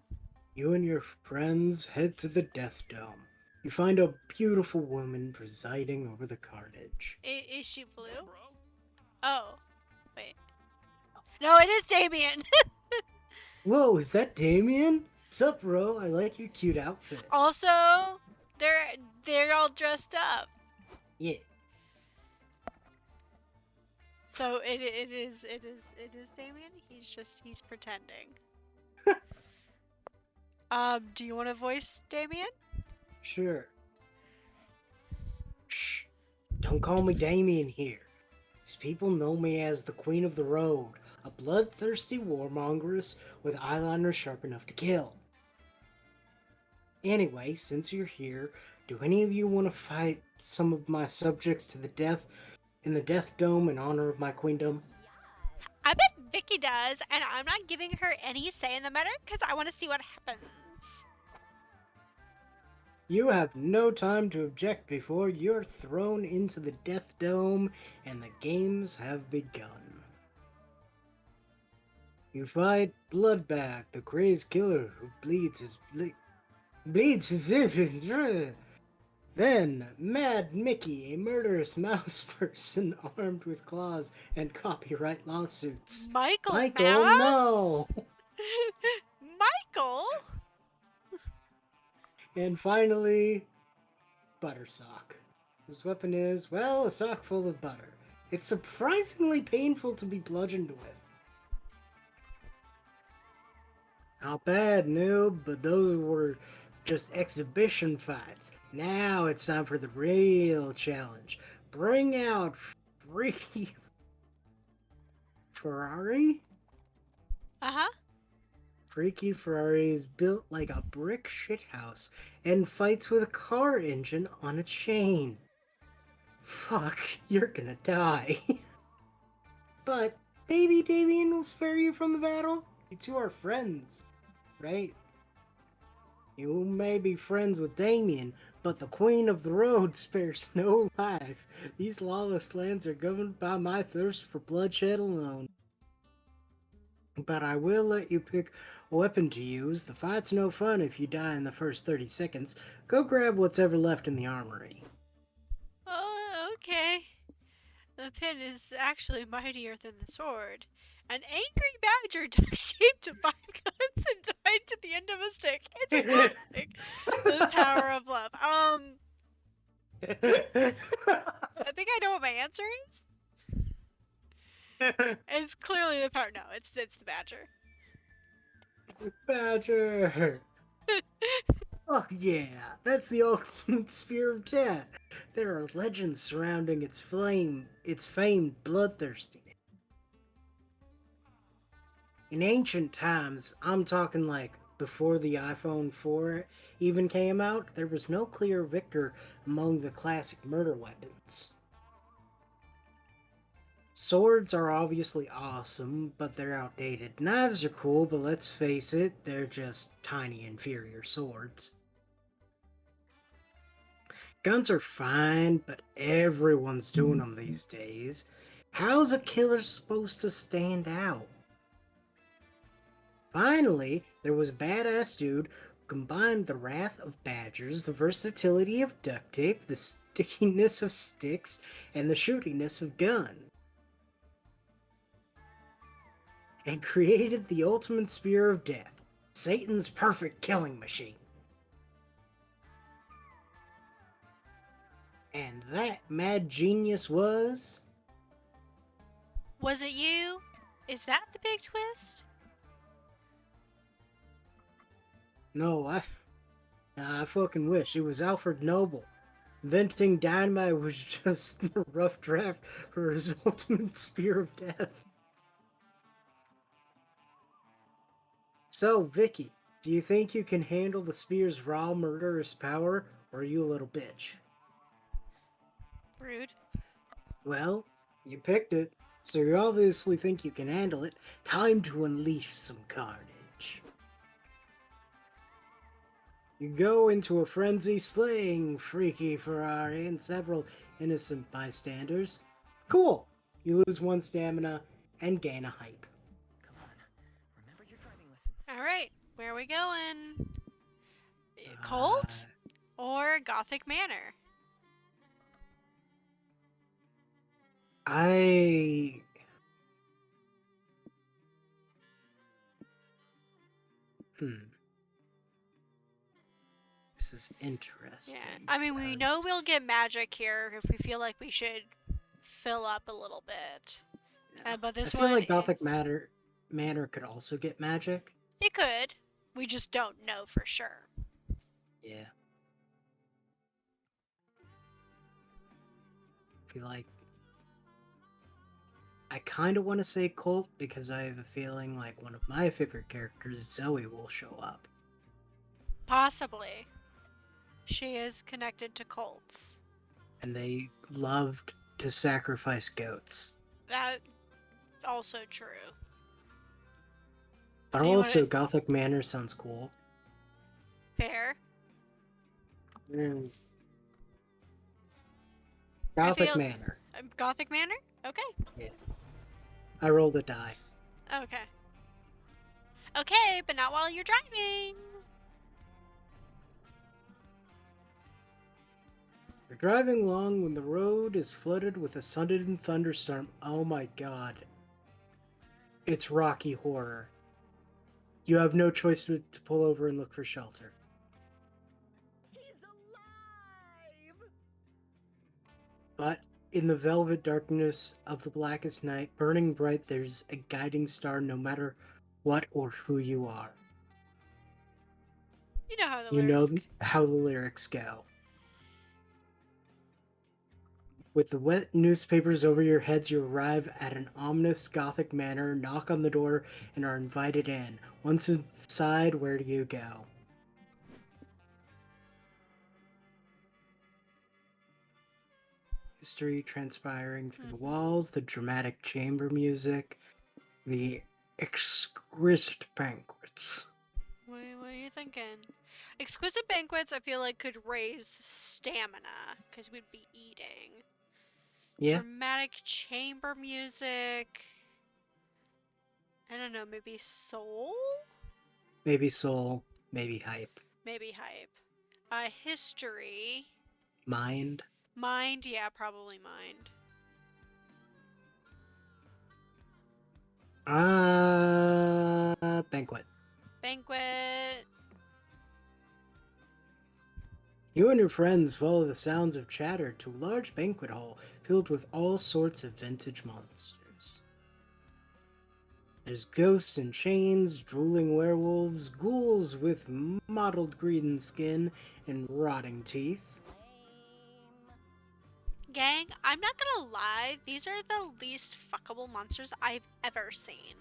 You and your friends head to the Death Dome. You find a beautiful woman presiding over the carnage. Is she blue? Yeah, bro. Oh, wait. No, it is Damien. Whoa, is that Damien? Sup, bro? I like your cute outfit. Also, they're all dressed up. Yeah. So it is Damien. He's pretending. Do you want to voice Damien? Sure. Shh. Don't call me Damien here. These people know me as the Queen of the Road, a bloodthirsty warmongeress with eyeliner sharp enough to kill. Anyway, since you're here, do any of you want to fight some of my subjects to the death in the Death Dome in honor of my queendom? Yes. I bet Vicky does, and I'm not giving her any say in the matter because I want to see what happens. You have no time to object before you're thrown into the Death Dome and the games have begun. You fight Bloodbag, the crazed killer who bleeds his Then Mad Mickey, a murderous mouse person armed with claws and copyright lawsuits. Michael Michael, Mouse? no! Michael? And finally, Buttersock. His weapon is, well, a sock full of butter. It's surprisingly painful to be bludgeoned with. Not bad, noob, but those were just exhibition fights. Now it's time for the real challenge. Bring out Freaky Ferrari? Uh-huh. Freaky Ferrari is built like a brick shithouse and fights with a car engine on a chain. Fuck, you're gonna die. But maybe Damien will spare you from the battle? You two are friends, right? You may be friends with Damien, but the Queen of the Road spares no life. These lawless lands are governed by my thirst for bloodshed alone. But I will let you pick a weapon to use. The fight's no fun if you die in the first 30 seconds. Go grab what's ever left in the armory. Oh, okay. The pin is actually mightier than the sword. An angry badger duct taped to 5 guns and tied to the end of a stick. It's a classic. The power of love. I think I know what my answer is. It's clearly the power. No, it's the badger. Badger! Oh yeah, that's the ultimate spear of death. There are legends surrounding its famed bloodthirstiness. In ancient times, I'm talking like before the iPhone 4 even came out, there was no clear victor among the classic murder weapons. Swords are obviously awesome, but they're outdated. Knives are cool, but let's face it, they're just tiny inferior swords. Guns are fine, but everyone's doing them these days. How's a killer supposed to stand out? Finally, there was a badass dude who combined the wrath of badgers, the versatility of duct tape, the stickiness of sticks, and the shootiness of guns, and created the ultimate spear of death, Satan's perfect killing machine. And that mad genius was... Was it you? Is that the big twist? No, I fucking wish. It was Alfred Noble. Inventing dynamite was just a rough draft for his ultimate spear of death. So, Vicky, do you think you can handle the spear's raw murderous power, or are you a little bitch? Rude. Well, you picked it, so you obviously think you can handle it. Time to unleash some carnage. You go into a frenzy, slaying Freaky Ferrari and several innocent bystanders. Cool! You lose 1 stamina and gain a hype. Come on. Remember your driving lessons. Alright, where are we going? Colt? Or Gothic Manor? I... this is interesting. Yeah. I mean, we know we'll get magic here if we feel like we should fill up a little bit. Yeah. But I this feel one like Gothic is... Manor could also get magic. It could. We just don't know for sure. Yeah. I feel like I kind of want to say Colt because I have a feeling like one of my favorite characters, Zoe, will show up. Possibly. She is connected to cults. And they loved to sacrifice goats. That also true. But So you also, wanna- Gothic Manor sounds cool. Fair. Mm. I Gothic feel- Manor. Gothic Manor? Okay. I rolled a die. Okay. Okay, but not while you're driving. You're driving along when the road is flooded with a sudden thunderstorm. Oh my god. It's Rocky Horror. You have no choice to pull over and look for shelter. He's alive! But in the velvet darkness of the blackest night, burning bright, there's a guiding star no matter what or who you are. You know how the You know lyrics... how the lyrics go. With the wet newspapers over your heads, you arrive at an ominous Gothic manor, knock on the door, and are invited in. Once inside, where do you go? History transpiring through the walls, the dramatic chamber music, the exquisite banquets. What are you thinking? Exquisite banquets, I feel like, could raise stamina, because we'd be eating. Yeah, Dramatic chamber music. I don't know, maybe soul? maybe soul, maybe hype. Maybe hype. History. Mind. Mind, yeah, probably mind. Banquet. Banquet. You and your friends follow the sounds of chatter to a large banquet hall filled with all sorts of vintage monsters. There's ghosts in chains, drooling werewolves, ghouls with mottled green skin and rotting teeth. Lame. Gang, I'm not gonna lie, these are the least fuckable monsters I've ever seen.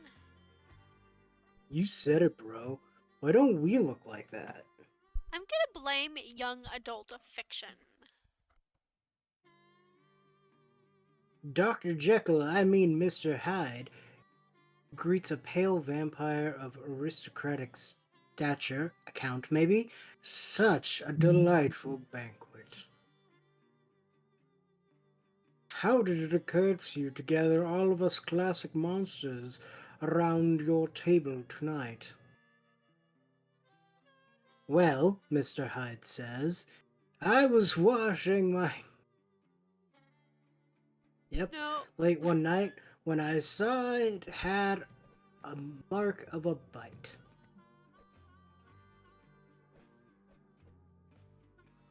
You said it, bro. Why don't we look like that? I'm gonna blame young adult fiction. Dr. Jekyll, I mean Mr. Hyde, greets a pale vampire of aristocratic stature, account maybe. Such a delightful banquet. How did it occur to you to gather all of us classic monsters around your table tonight? Well, Mr. Hyde says, I was washing my... Yep, No, late one night when I saw it had a mark of a bite.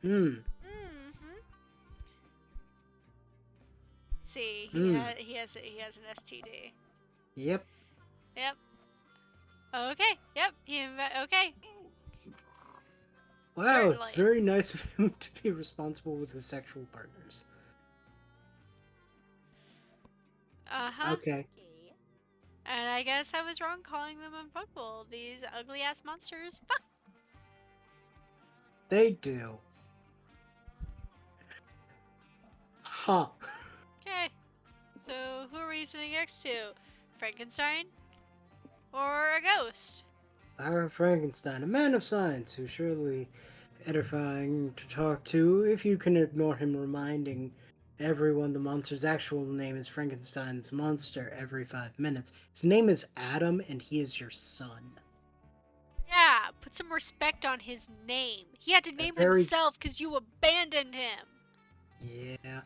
mm-hmm. See, he has an STD. Yep. Yep. Okay. Yep. Okay. Wow, Certainly. it's very nice of him to be responsible with his sexual partners. Uh-huh. Okay. Okay. And I guess I was wrong calling them unfuckable. These ugly ass monsters. Fuck. They do. Huh. Okay. So who are we sitting next to? Frankenstein? Or a ghost? Our Frankenstein, a man of science who's surely edifying to talk to if you can ignore him reminding everyone the monster's actual name is Frankenstein's monster every 5 minutes. His name is Adam and he is your son. Yeah, put some respect on his name. He had to name very- himself because you abandoned him. Yeah.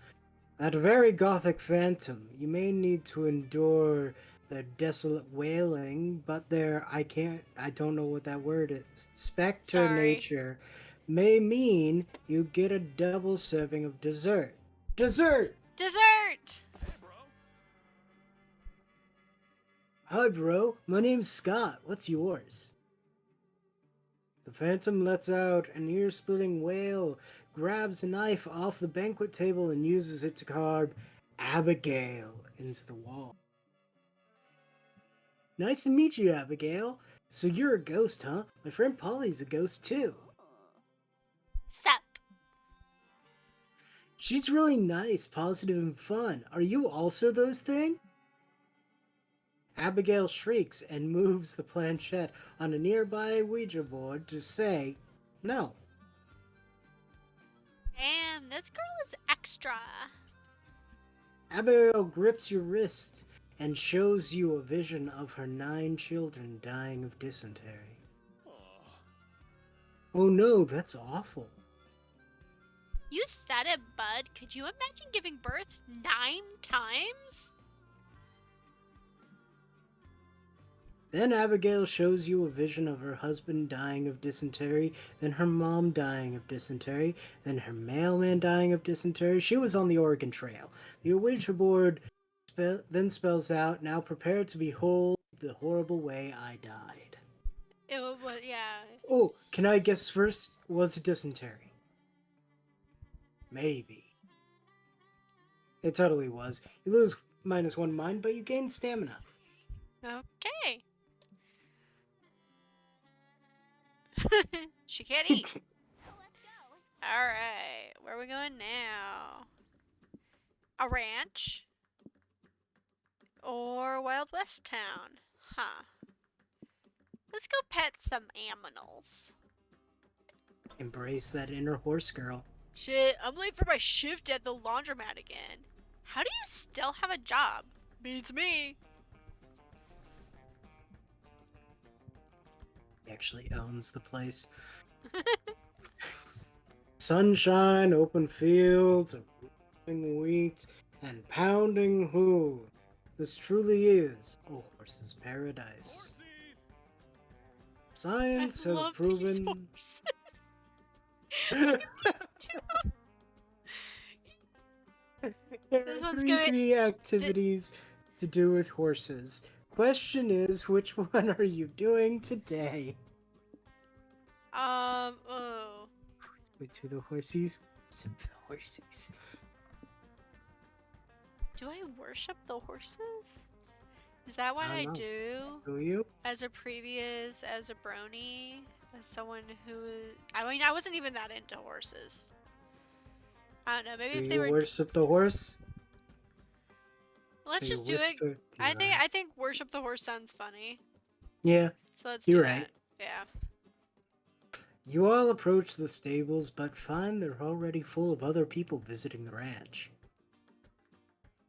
That very gothic phantom. You may need to endure their desolate wailing, but their I don't know what that word is. Spectre Sorry. nature may mean you get a double serving of dessert. Dessert! Dessert! Hey, bro. Hi, bro. My name's Scott. What's yours? The Phantom lets out an ear splitting wail, grabs a knife off the banquet table, and uses it to carve Abigail into the wall. Nice to meet you, Abigail. So you're a ghost, huh? My friend Polly's a ghost too. Sup? She's really nice, positive, and fun. Are you also those things? Abigail shrieks and moves the planchette on a nearby Ouija board to say, no. Damn, this girl is extra. Abigail grips your wrist and shows you a vision of her 9 children dying of dysentery. Oh no, that's awful. You said it, bud. Could you imagine giving birth 9 times? Then Abigail shows you a vision of her husband dying of dysentery, then her mom dying of dysentery, then her mailman dying of dysentery. She was on the Oregon Trail. The Ouija board then spells out, now prepare to behold the horrible way I died. It was, yeah. Oh, can I guess first? Was it dysentery? Maybe. It totally was. You lose -1 mind, but you gain stamina. Okay. She can't eat. Let's go. Alright, where are we going now? A ranch? Or Wild West town? Huh. Let's go pet some aminals. Embrace that inner horse girl. Shit, I'm late for my shift at the laundromat again. How do you still have a job? Beats me. He actually owns the place. Sunshine, open fields, growing wheat, and pounding hooves. This truly is a horse's paradise. Horsies! Science I has love these proven. horses. There This are one's three going- free activities to do with horses. Question is, which one are you doing today? Oh. Wait to the horsies. Sip the horsies. Do I worship the horses? Is that what I I don't know. do? Do you? As a brony? As someone who I mean, I wasn't even that into horses. I don't know, maybe Do if they you were. worship the horse? Let's Do you just do it. whisper the I think worship the horse sounds funny. Yeah, So let's you're do right. that. Yeah. You all approach the stables, but find they're already full of other people visiting the ranch.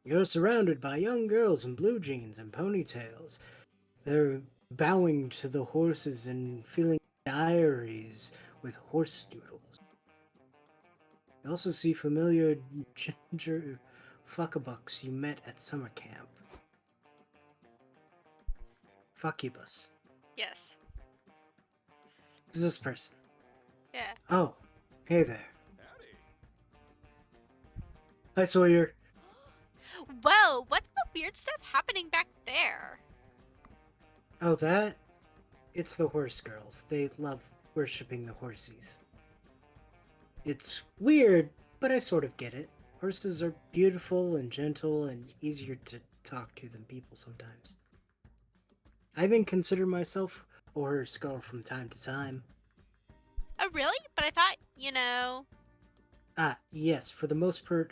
You're surrounded by young girls in blue jeans and ponytails. They're bowing to the horses and filling diaries with horse doodles. You also see familiar ginger fuckabucks you met at summer camp. Fuckybus. Yes. Who's this person? Yeah. Oh, hey there. Howdy. Hi, Sawyer. Whoa, what's the weird stuff happening back there? Oh, that? It's the horse girls. They love worshipping the horsies. It's weird, but I sort of get it. Horses are beautiful and gentle and easier to talk to than people sometimes. I even consider myself a horse girl from time to time. Oh, really? But I thought, you know. Ah, yes, for the most part,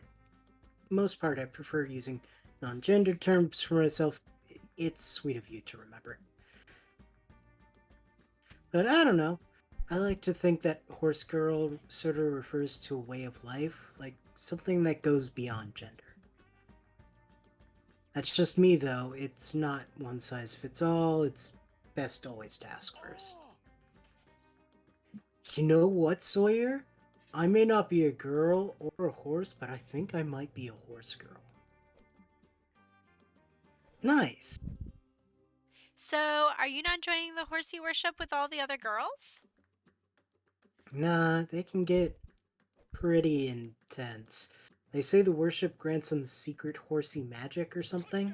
I prefer using non-gendered terms for myself. It's sweet of you to remember. But I don't know. I like to think that horse girl sort of refers to a way of life, like something that goes beyond gender. That's just me, though. It's not one size fits all. It's best always to ask first. You know what, Sawyer? I may not be a girl or a horse, but I think I might be a horse girl. Nice. So, are you not joining the horsey worship with all the other girls? Nah, they can get pretty intense. They say the worship grants some secret horsey magic or something.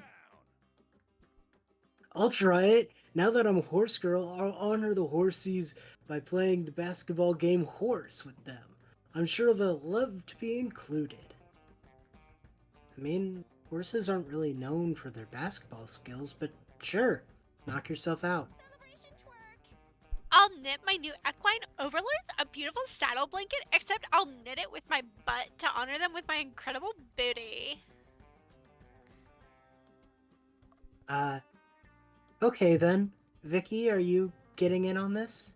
I'll try it. Now that I'm a horse girl, I'll honor the horsies by playing the basketball game horse with them. I'm sure they'll love to be included. I mean, horses aren't really known for their basketball skills, but sure, knock yourself out. Celebration twerk. I'll knit my new equine overlords a beautiful saddle blanket, except I'll knit it with my butt to honor them with my incredible booty. Uh, okay then. Vicky, are you getting in on this?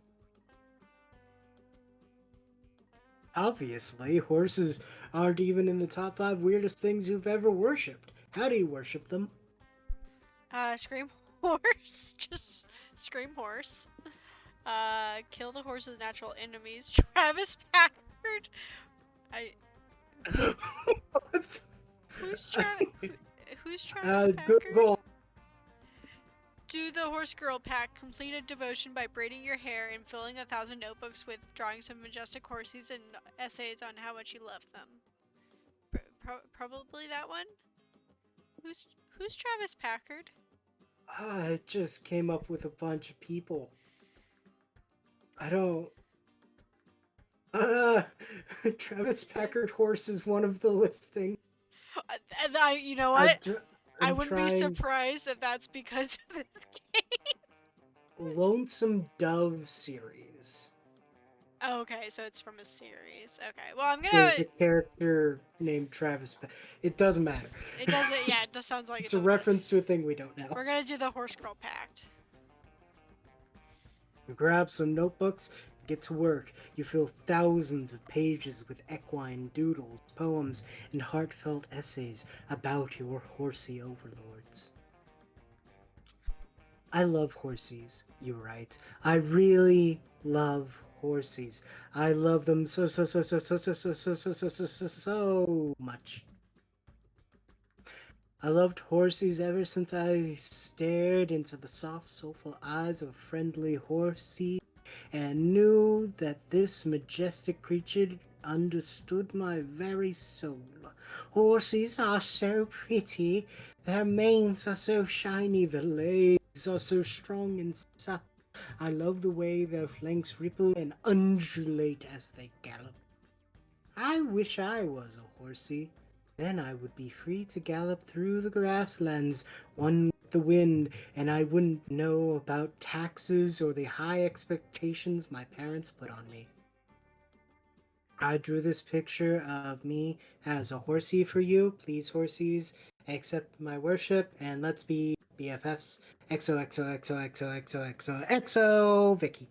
Obviously, horses aren't even in the top 5 weirdest things you've ever worshipped. How do you worship them? Scream horse. Just scream horse. Kill the horse's natural enemies. Travis Packard. What? Who's Travis? Who's Travis Good Packard? goal. Do the horse girl pack. Complete a devotion by braiding your hair and filling 1,000 notebooks with drawings of majestic horses and essays on how much you love them. Probably that one. Who's Travis Packard? I just came up with a bunch of people. I don't. Travis Packard horse is one of the listing. And you know what? I I'm wouldn't be trying surprised if that's because of this game. Lonesome Dove series. Oh, okay, so it's from a series. Okay, well I'm gonna. There's a character named Travis. It doesn't matter. It doesn't. Yeah, it does sounds like It's it a doesn't- reference to a thing we don't know. We're gonna do the horse girl pact. Grab some notebooks, get to work. You fill thousands of pages with equine doodles, poems, and heartfelt essays about your horsey overlords. I love horsies, you're right. I really love horsies. I love them so much. I loved horsies ever since I stared into the soft, soulful eyes of a friendly horsey and knew that this majestic creature understood my very soul. Horses are so pretty, their manes are so shiny, their legs are so strong and supple. I love the way their flanks ripple and undulate as they gallop. I wish I was a horsey. Then I would be free to gallop through the grasslands, one with the wind, and I wouldn't know about taxes or the high expectations my parents put on me. I drew this picture of me as a horsey for you. Please, horsies, accept my worship, and let's be BFFs. XOXOXOXOXOXOXO, Vicky.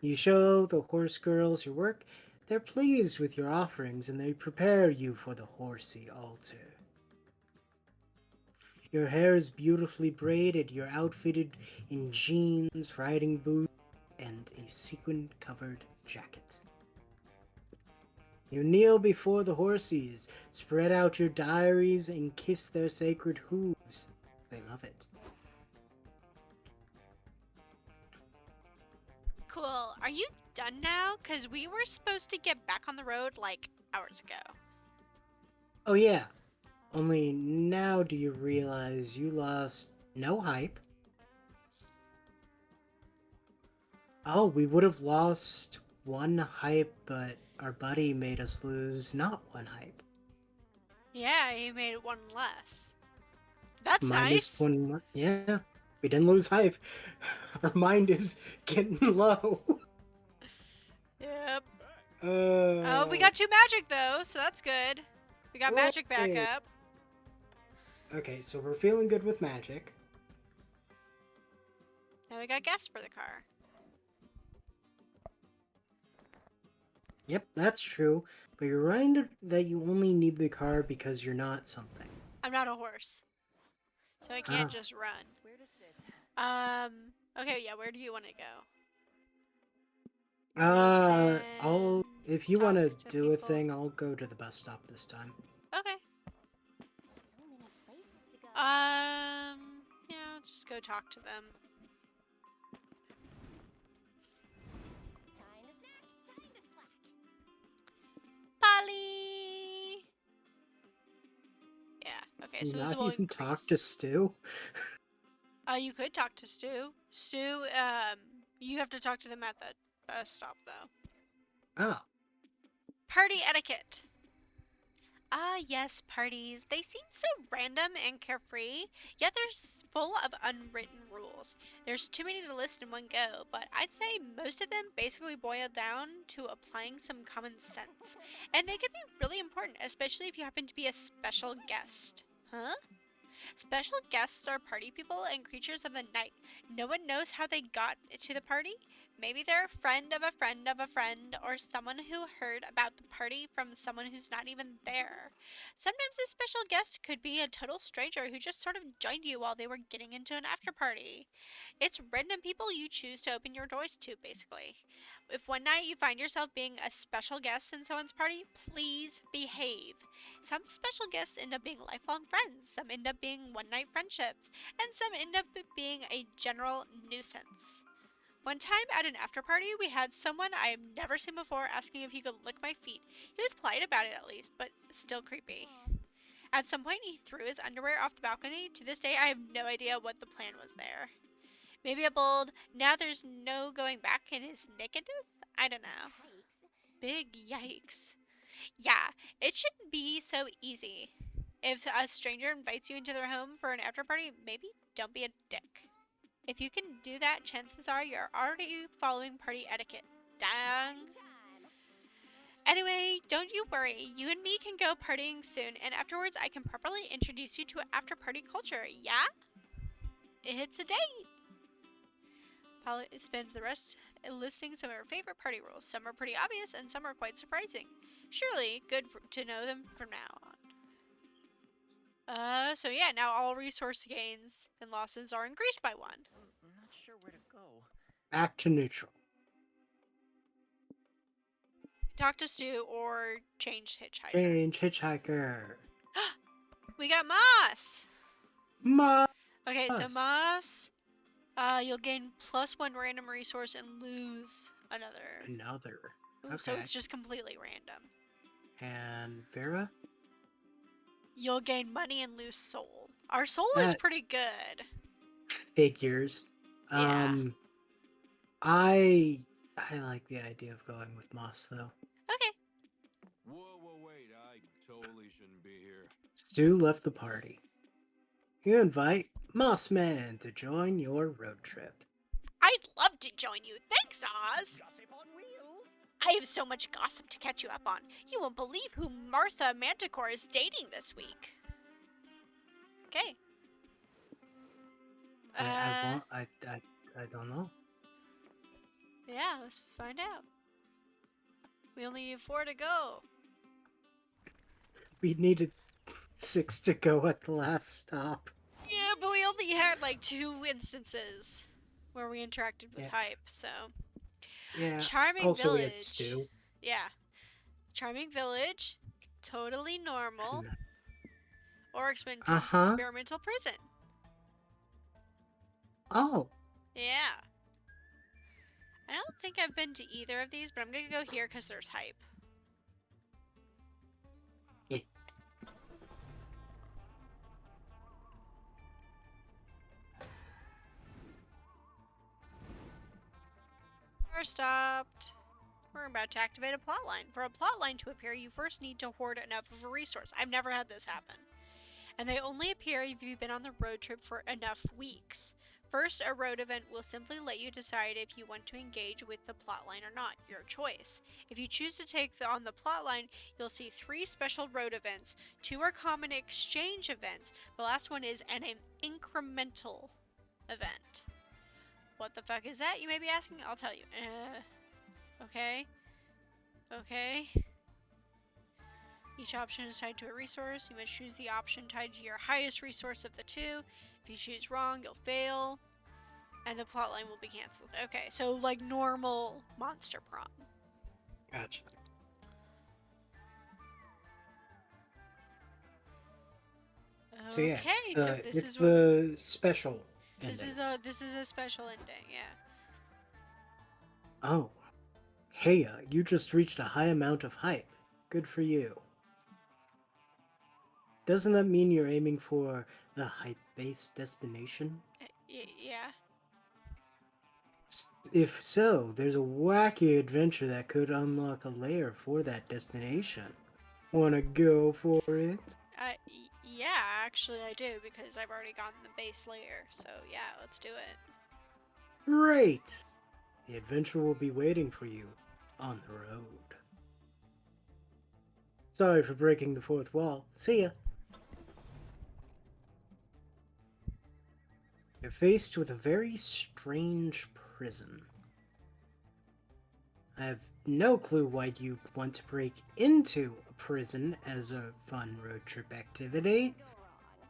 You show the horse girls your work. They're pleased with your offerings and they prepare you for the horsey altar. Your hair is beautifully braided, you're outfitted in jeans, riding boots, and a sequin-covered jacket. You kneel before the horsies, spread out your diaries, and kiss their sacred hooves. They love it. Cool. Are you done now? Cause we were supposed to get back on the road like hours ago. Oh yeah, only now do you realize you lost no hype. Oh, we would have lost one hype, but our buddy made us lose not one hype. Yeah, he made it one less. That's Minus nice. one more. Yeah, we didn't lose hype. Our mind is getting low. Yep. Oh, Oh, we got 2 magic though, so that's good. We got magic back Right. up. Okay, so we're feeling good with magic. Now we got gas for the car. Yep, that's true. But you're reminded that you only need the car because you're not something. I'm not a horse, so I can't Ah. just run. Where to sit? Okay, yeah. Where do you want to go? I'll if you talk want to to do a people. thing, I'll go to the bus stop this time. Okay. So many places to go. Yeah, just go talk to them. Time to snack. Okay, Can you so this not will even increase. talk to Stu? You could talk to Stu. Stu, you have to talk to them at the bus stop, though. Oh, Party etiquette. Ah, yes, parties. They seem so random and carefree, yet they're full of unwritten rules. There's too many to list in one go, but I'd say most of them basically boil down to applying some common sense. And they could be really important, especially if you happen to be a special guest. Huh? Special guests are party people and creatures of the night. No one knows how they got to the party. Maybe they're a friend of a friend of a friend, or someone who heard about the party from someone who's not even there. Sometimes a special guest could be a total stranger who just sort of joined you while they were getting into an after party. It's random people you choose to open your doors to, basically. If one night you find yourself being a special guest in someone's party, please behave. Some special guests end up being lifelong friends, some end up being one night friendships, and some end up being a general nuisance. One time at an after party, we had someone I have never seen before asking if he could lick my feet. He was polite about it at least, but still creepy. At some point, he threw his underwear off the balcony. To this day, I have no idea what the plan was there. Maybe a bold, now there's no going back in his nakedness? I don't know. Yikes. Big yikes. Yeah, it shouldn't be so easy. If a stranger invites you into their home for an after party, maybe don't be a dick. If you can do that, chances are you're already following party etiquette. Dang. Time. Anyway, don't you worry. You and me can go partying soon, and afterwards I can properly introduce you to after party culture. Yeah? It's a date. Polly spends the rest listing some of her favorite party rules. Some are pretty obvious, and some are quite surprising. Surely, to know them from now on. So yeah, now all resource gains and losses are increased by 1. I'm not sure where to go. back to neutral. Talk to Stu or change hitchhiker. Change hitchhiker. We got Moss! Moss. Okay, so Moss, you'll gain +1 random resource and lose another. Another. So Okay. it's just completely random. And Vera? You'll gain money and lose soul. Our soul is That- pretty good. Figures. Yeah. I like the idea of going with Moss though. Okay. Whoa, wait, I totally shouldn't be here. Stu left the party. You invite Mossman to join your road trip. I'd love to join you. Thanks, Oz. Gossip on wheels. I have so much gossip to catch you up on. You won't believe who Martha Manticore is dating this week. Okay. I don't know. Yeah, let's find out. We only need 4 to go. We needed 6 to go at the last stop. Yeah, but we only had like 2 instances where we interacted with Yeah. hype, so. Yeah. Charming Also, Village. we had Stu. Yeah. Charming Village, totally normal, or experimental prison. Oh, Yeah. I don't think I've been to either of these, but I'm gonna go here because there's hype. Yeah. We're stopped. We're about to activate a plotline. For a plotline to appear, you first need to hoard enough of a resource. I've never had this happen. And they only appear if you've been on the road trip for enough weeks. First, a road event will simply let you decide if you want to engage with the plotline or not. Your choice. If you choose to take on the plotline, you'll see 3 special road events. 2 are common exchange events. The last one is an incremental event. What the fuck is that, you may be asking? I'll tell you. Okay. Okay. Each option is tied to a resource. You must choose the option tied to your highest resource of the 2. If you choose wrong, you'll fail. And the plotline will be cancelled. Okay, so like normal monster prom. gotcha. So yeah, Okay, it's the special this endings. is a special ending, yeah. Oh, hey, you just reached a high amount of hype. Good for you. doesn't that mean you're aiming for the hype-based destination? Yeah. If so, there's a wacky adventure that could unlock a layer for that destination. Wanna go for it? Yeah, actually I do because I've already gotten the base layer. So yeah, let's do it. Great! The adventure will be waiting for you on the road. Sorry for breaking the fourth wall. See ya. You're faced with a very strange prison. I have no clue why you'd want to break into a prison as a fun road trip activity, Go wrong.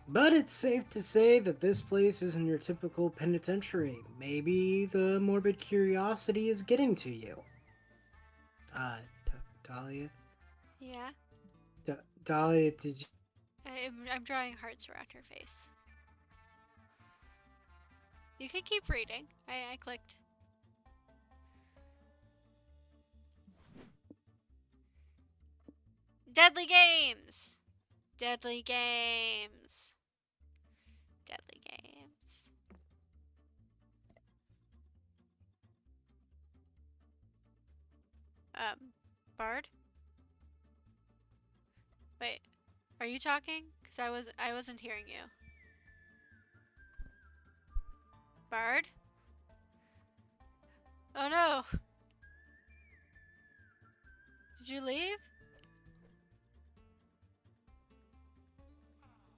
but it's safe to say that this place isn't your typical penitentiary. Maybe the morbid curiosity is getting to you. Dahlia? Yeah. Dahlia, did you... I'm drawing hearts around her face. You can keep reading. I clicked. Deadly games! Deadly games. Deadly games. Bard? Wait, are you talking? Cause I wasn't hearing you. Bard? Oh no! Did you leave?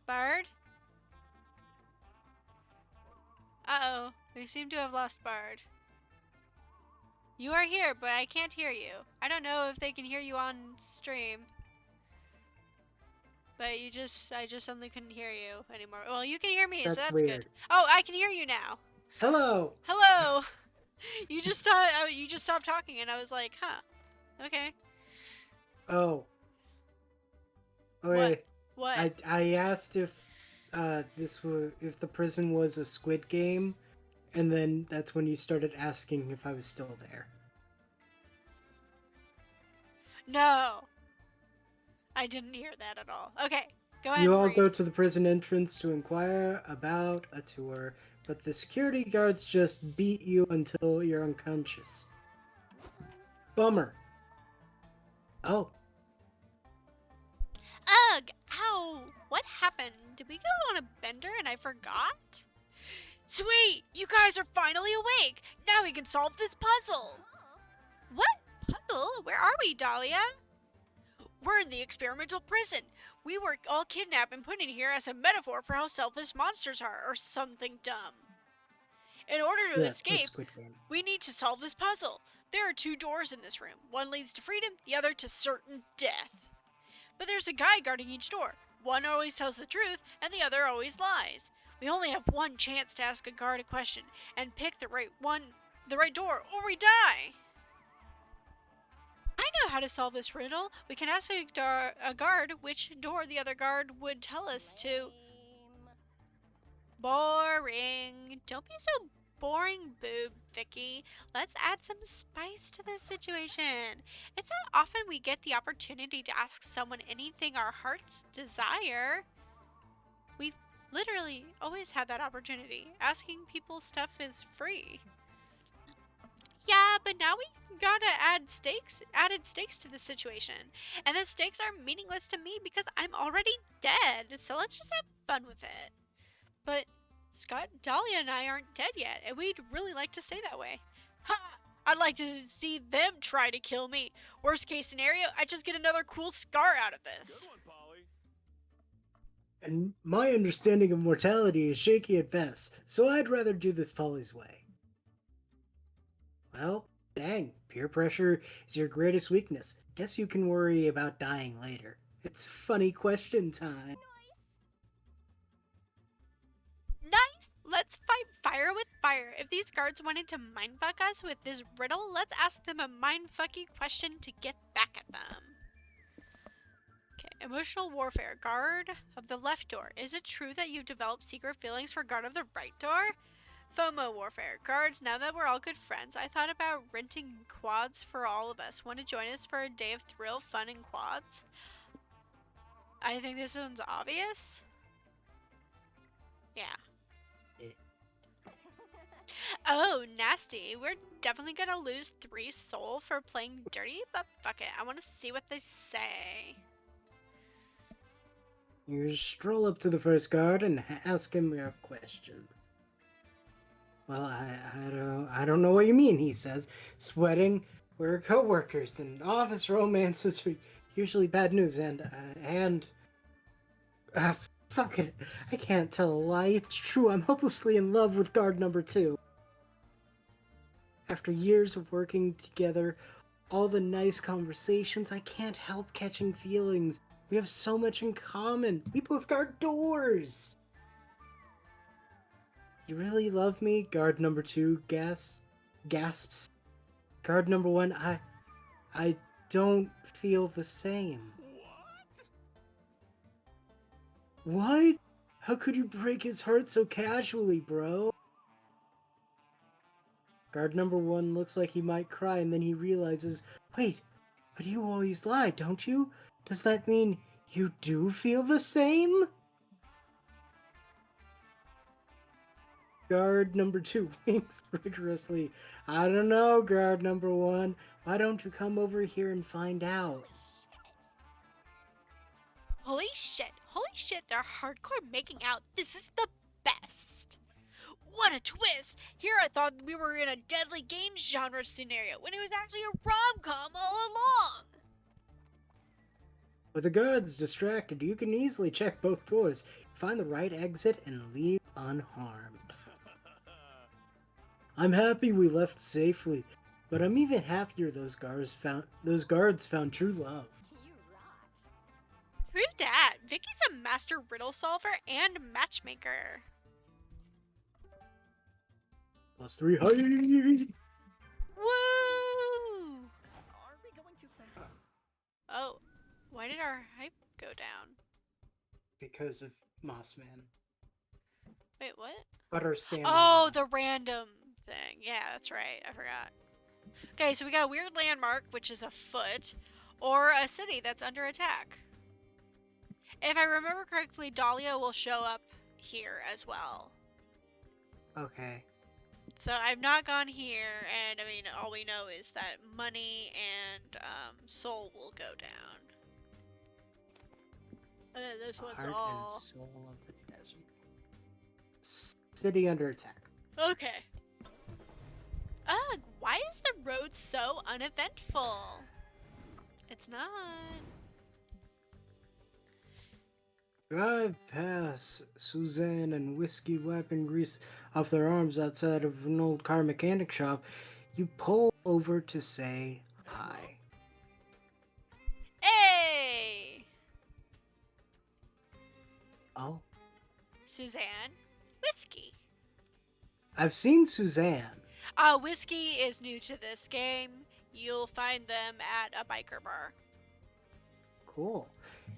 Bard? Uh-oh, we seem to have lost Bard. You are here, but I can't hear you. I don't know if they can hear you on stream. But I just suddenly couldn't hear you anymore. Well, you can hear me, so That's that's weird. good. Oh, I can hear you now. Hello! Hello! You just stopped talking, and I was like, huh, okay. Oh. Okay. What? I asked if if the prison was a Squid Game, and then that's when you started asking if I was still there. No, I didn't hear that at all. Okay, go ahead You and all read. go to the prison entrance to inquire about a tour, but the security guards just beat you until you're unconscious. Bummer. Oh, Ugh! Ow! What happened? Did we go on a bender and I forgot? Sweet! You guys are finally awake! Now we can solve this puzzle! What puzzle? Where are we, Dahlia? We're in the experimental prison. We were all kidnapped and put in here as a metaphor for how selfless monsters are, or something dumb. In order to yeah, the escape, Squid Game. we need to solve this puzzle. There are two doors in this room. One leads to freedom, the other to certain death. But there's a guy guarding each door. One always tells the truth, and the other always lies. We only have one chance to ask a guard a question and pick the right door, or we die. I know how to solve this riddle. We can ask a guard which door the other guard would tell us to. Lame. Boring. Don't be so boring, boob, Vicky. Let's add some spice to this situation. It's not often we get the opportunity to ask someone anything our hearts desire. We've literally always had that opportunity. Asking people stuff is free. Yeah, but now we gotta added stakes to the situation. And the stakes are meaningless to me because I'm already dead. So let's just have fun with it. But Scott, Dahlia, and I aren't dead yet, and we'd really like to stay that way. Ha! I'd like to see them try to kill me. Worst case scenario, I just get another cool scar out of this. Good one, Polly. And my understanding of mortality is shaky at best, so I'd rather do this Polly's way. Well, dang, peer pressure is your greatest weakness. Guess you can worry about dying later. It's funny question time. Nice! Let's fight fire with fire. If these guards wanted to mindfuck us with this riddle, let's ask them a mindfucky question to get back at them. Okay, emotional warfare. Guard of the left door. Is it true that you've developed secret feelings for guard of the right door? FOMO warfare. Guards, now that we're all good friends, I thought about renting quads for all of us. Want to join us for a day of thrill, fun, and quads? I think this one's obvious. Yeah. Oh, nasty. We're definitely gonna lose 3 soul for playing dirty, but fuck it. I want to see what they say. You stroll up to the first guard and ask him your question. Well, I don't know what you mean, he says, sweating. We're co-workers, and office romances are usually bad news, fuck it. I can't tell a lie. It's true, I'm hopelessly in love with guard number 2. After years of working together, all the nice conversations, I can't help catching feelings. We have so much in common. We both guard doors. You really love me? Guard number 2 gasps. Guard number 1, I don't feel the same. What? How could you break his heart so casually, bro? Guard number 1 looks like he might cry, and then he realizes, wait, but you always lie, don't you? Does that mean you do feel the same? Guard number 2 winks rigorously. I don't know, guard number 1. Why don't you come over here and find out? Holy shit. Holy shit, they're hardcore making out. This is the best. What a twist! Here I thought we were in a deadly games genre scenario when it was actually a rom-com all along. With the guards distracted, you can easily check both doors, find the right exit, and leave unharmed. I'm happy we left safely, but I'm even happier those guards found true love. You rock. True dat. Vicky's a master riddle solver and matchmaker. +3 height. Woo! Are we going too fast? Oh, why did our hype go down? Because of Mossman. Wait, what? But our stamina. Oh, the random thing. Yeah, that's right. I forgot. Okay, so we got a weird landmark, which is a foot, or a city that's under attack. If I remember correctly, Dahlia will show up here as well. Okay. So I've not gone here, and I mean, all we know is that money and soul will go down. And then this one's Heart and all... soul of the desert. City under attack. Okay. Ugh, why is the road so uneventful? It's not. Drive past Suzanne and Whiskey wiping grease off their arms outside of an old car mechanic shop. You pull over to say hi. Hey! Oh, Suzanne? Whiskey. I've seen Suzanne. Whiskey is new to this game. You'll find them at a biker bar. Cool.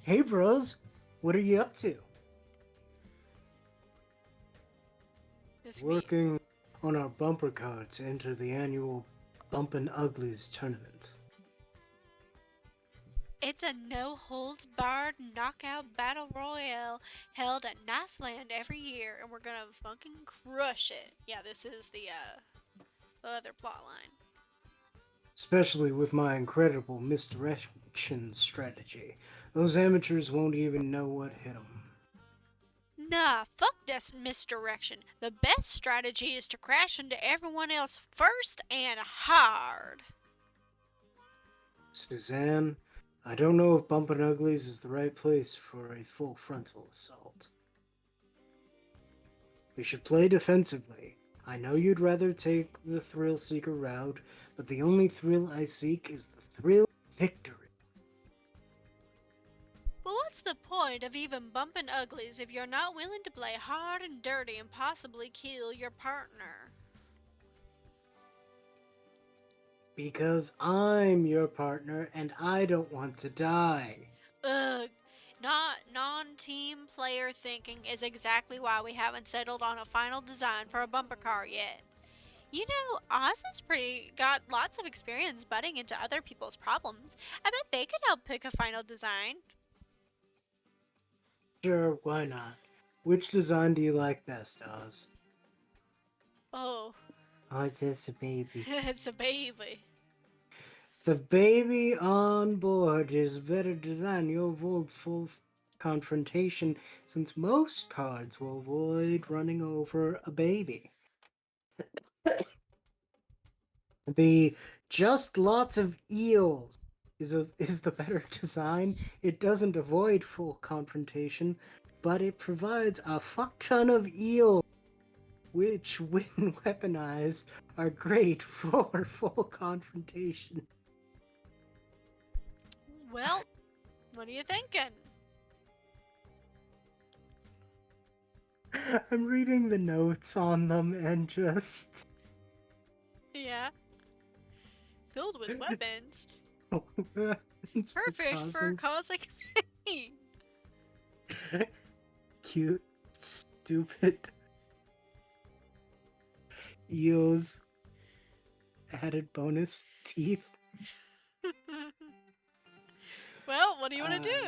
Hey, bros. What are you up to? This Working on our bumper car to enter the annual Bumpin' Uglies tournament. It's a no-holds-barred knockout battle royale held at Knifeland every year, and we're gonna fucking crush it. Yeah, this is the other plot line. Especially with my incredible misdirection strategy. Those amateurs won't even know what hit them. Nah, fuck this misdirection. The best strategy is to crash into everyone else first and hard. Suzanne, I don't know if Bumpin' Uglies is the right place for a full frontal assault. We should play defensively. I know you'd rather take the thrill seeker route, but the only thrill I seek is the thrill of victory. But what's the point of even bumping uglies if you're not willing to play hard and dirty and possibly kill your partner? Because I'm your partner and I don't want to die. Ugh. Not non-team player thinking is exactly why we haven't settled on a final design for a bumper car yet. You know, Oz has got lots of experience butting into other people's problems. I bet they could help pick a final design. Sure, why not? Which design do you like best, Oz? Oh, Oh, it's a baby. it's a baby. The baby on board is better design. You'll avoid full confrontation since most cards will avoid running over a baby. The just lots of eels is the better design. It doesn't avoid full confrontation, but it provides a fuck ton of eels, which, when weaponized, are great for full confrontation. Well, what are you thinking? I'm reading the notes on them and just. Yeah. Filled with weapons. It's Perfect for causing pain. cute, stupid eels. Added bonus teeth. Well, what do you want to Uh,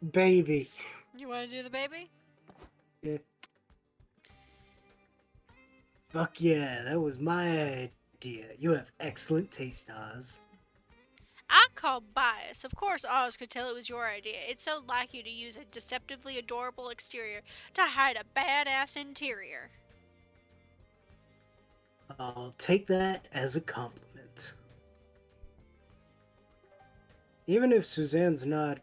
do? Baby. You want to do the baby? Yeah. Fuck yeah, that was my idea. You have excellent taste, Oz. I call bias. Of course, Oz could tell it was your idea. It's so like you to use a deceptively adorable exterior to hide a badass interior. I'll take that as a compliment. Even if Suzanne's not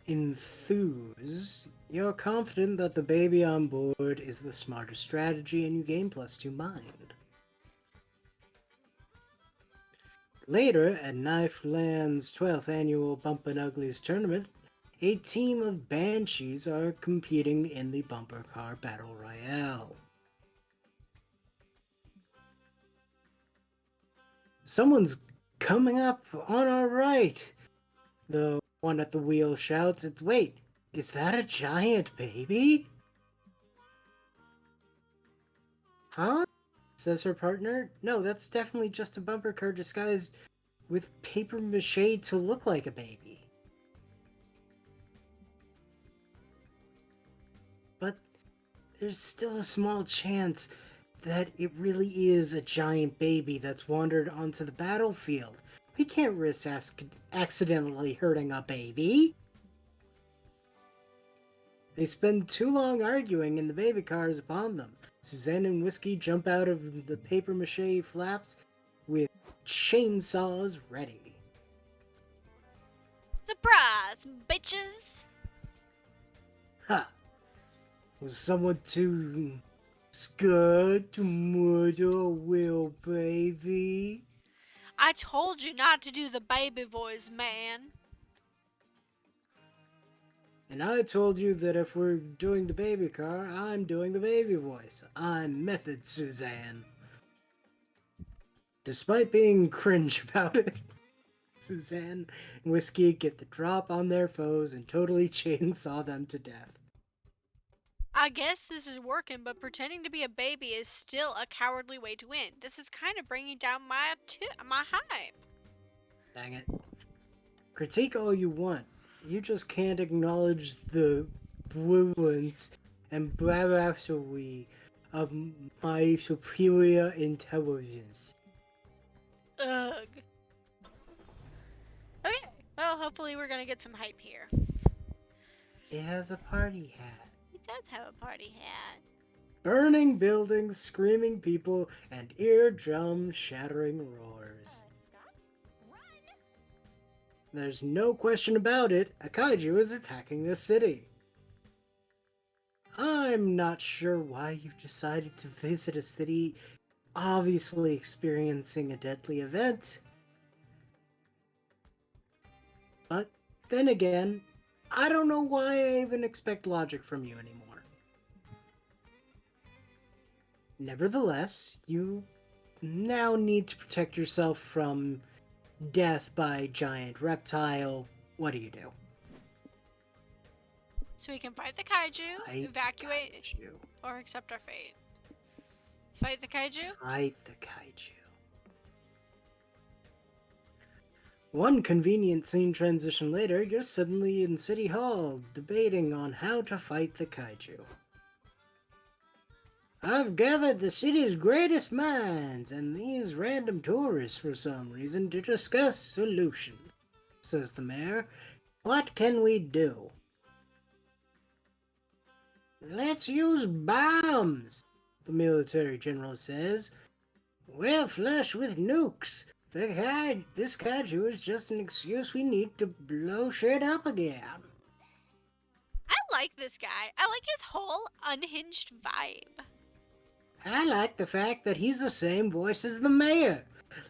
enthused, you're confident that the baby on board is the smarter strategy and you gain +2 mind. Later, at Knife Land's 12th annual Bumpin' Uglies tournament, a team of Banshees are competing in the Bumper Car Battle Royale. Someone's coming up on our right. The one at the wheel shouts, Wait, is that a giant baby? Huh? Says her partner. No, that's definitely just a bumper car disguised with paper mache to look like a baby. But there's still a small chance that it really is a giant baby that's wandered onto the battlefield. We can't risk accidentally hurting a baby. They spend too long arguing and the baby car is upon them. Suzanne and Whiskey jump out of the paper mache flaps with chainsaws ready. Surprise, bitches! Ha! Was someone too scared to murder a real baby? I told you not to do the baby voice, man. And I told you that if we're doing the baby car, I'm doing the baby voice. I'm Method Suzanne. Despite being cringe about it, Suzanne and Whiskey get the drop on their foes and totally chainsaw them to death. I guess this is working, but pretending to be a baby is still a cowardly way to win. This is kind of bringing down my hype. Dang it. Critique all you want. You just can't acknowledge the brilliance and bravery of my superior intelligence. Ugh. Okay, well, hopefully we're gonna get some hype here. It has a party hat. It does have a party hat. Burning buildings, screaming people, and eardrum shattering roars. Scott, run! There's no question about it, a kaiju is attacking this city. I'm not sure why you decided to visit a city obviously experiencing a deadly event. But then again, I don't know why I even expect logic from you anymore. Nevertheless, you now need to protect yourself from death by giant reptile. What do you do? So we can fight the kaiju, Fight the evacuate, kaiju. or accept our fate. Fight the kaiju? Fight the kaiju. One convenient scene transition later, you're suddenly in City Hall, debating on how to fight the kaiju. I've gathered the city's greatest minds and these random tourists for some reason to discuss solutions, says the mayor. What can we do? Let's use bombs, the military general says. We're flush with nukes. This kaiju is just an excuse we need to blow shit up again. I like this guy. I like his whole unhinged vibe. I like the fact that he's the same voice as the mayor.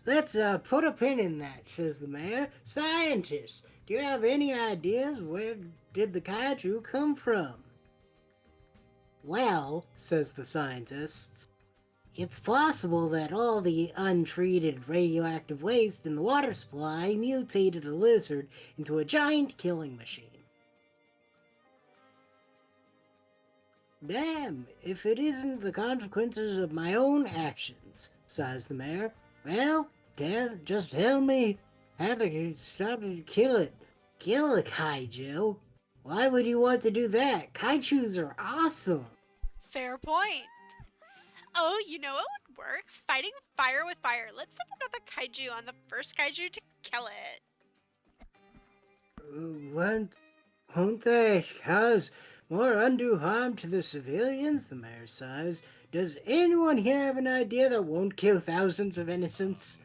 Let's put a pin in that, says the mayor. Scientists, do you have any ideas where did the kaiju come from? Well, says the scientists, it's possible that all the untreated radioactive waste in the water supply mutated a lizard into a giant killing machine. Damn, if it isn't the consequences of my own actions, sighs the mayor. Well, Dad, just tell me how to stop to kill it. Kill a kaiju? Why would you want to do that? Kaijus are awesome. Fair point. Oh, you know what would work? Fighting fire with fire. Let's send another kaiju on the first kaiju to kill it. Won't they cause more undue harm to the civilians? The mayor sighs. Does anyone here have an idea that won't kill thousands of innocents?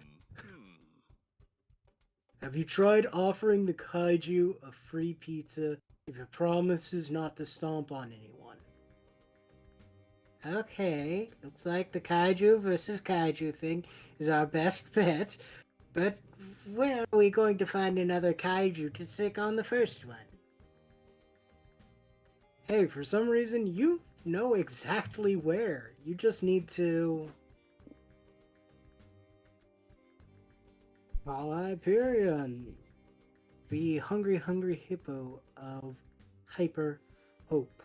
Have you tried offering the kaiju a free pizza if it promises not to stomp on anyone? Okay, looks like the kaiju versus kaiju thing is our best bet, but where are we going to find another kaiju to stick on the first one? Hey, for some reason, you know exactly where. You just need to call Hyperion, the hungry hippo of Hyper Hope.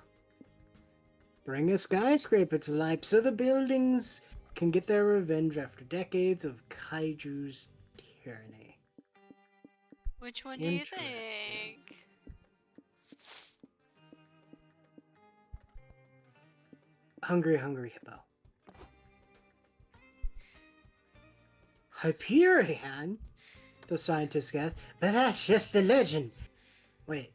Bring a skyscraper to life so the buildings can get their revenge after decades of kaiju's tyranny. Which one do you Interesting. think? Hungry hippo. Hyperion? The scientist gasped. But that's just a legend. Wait,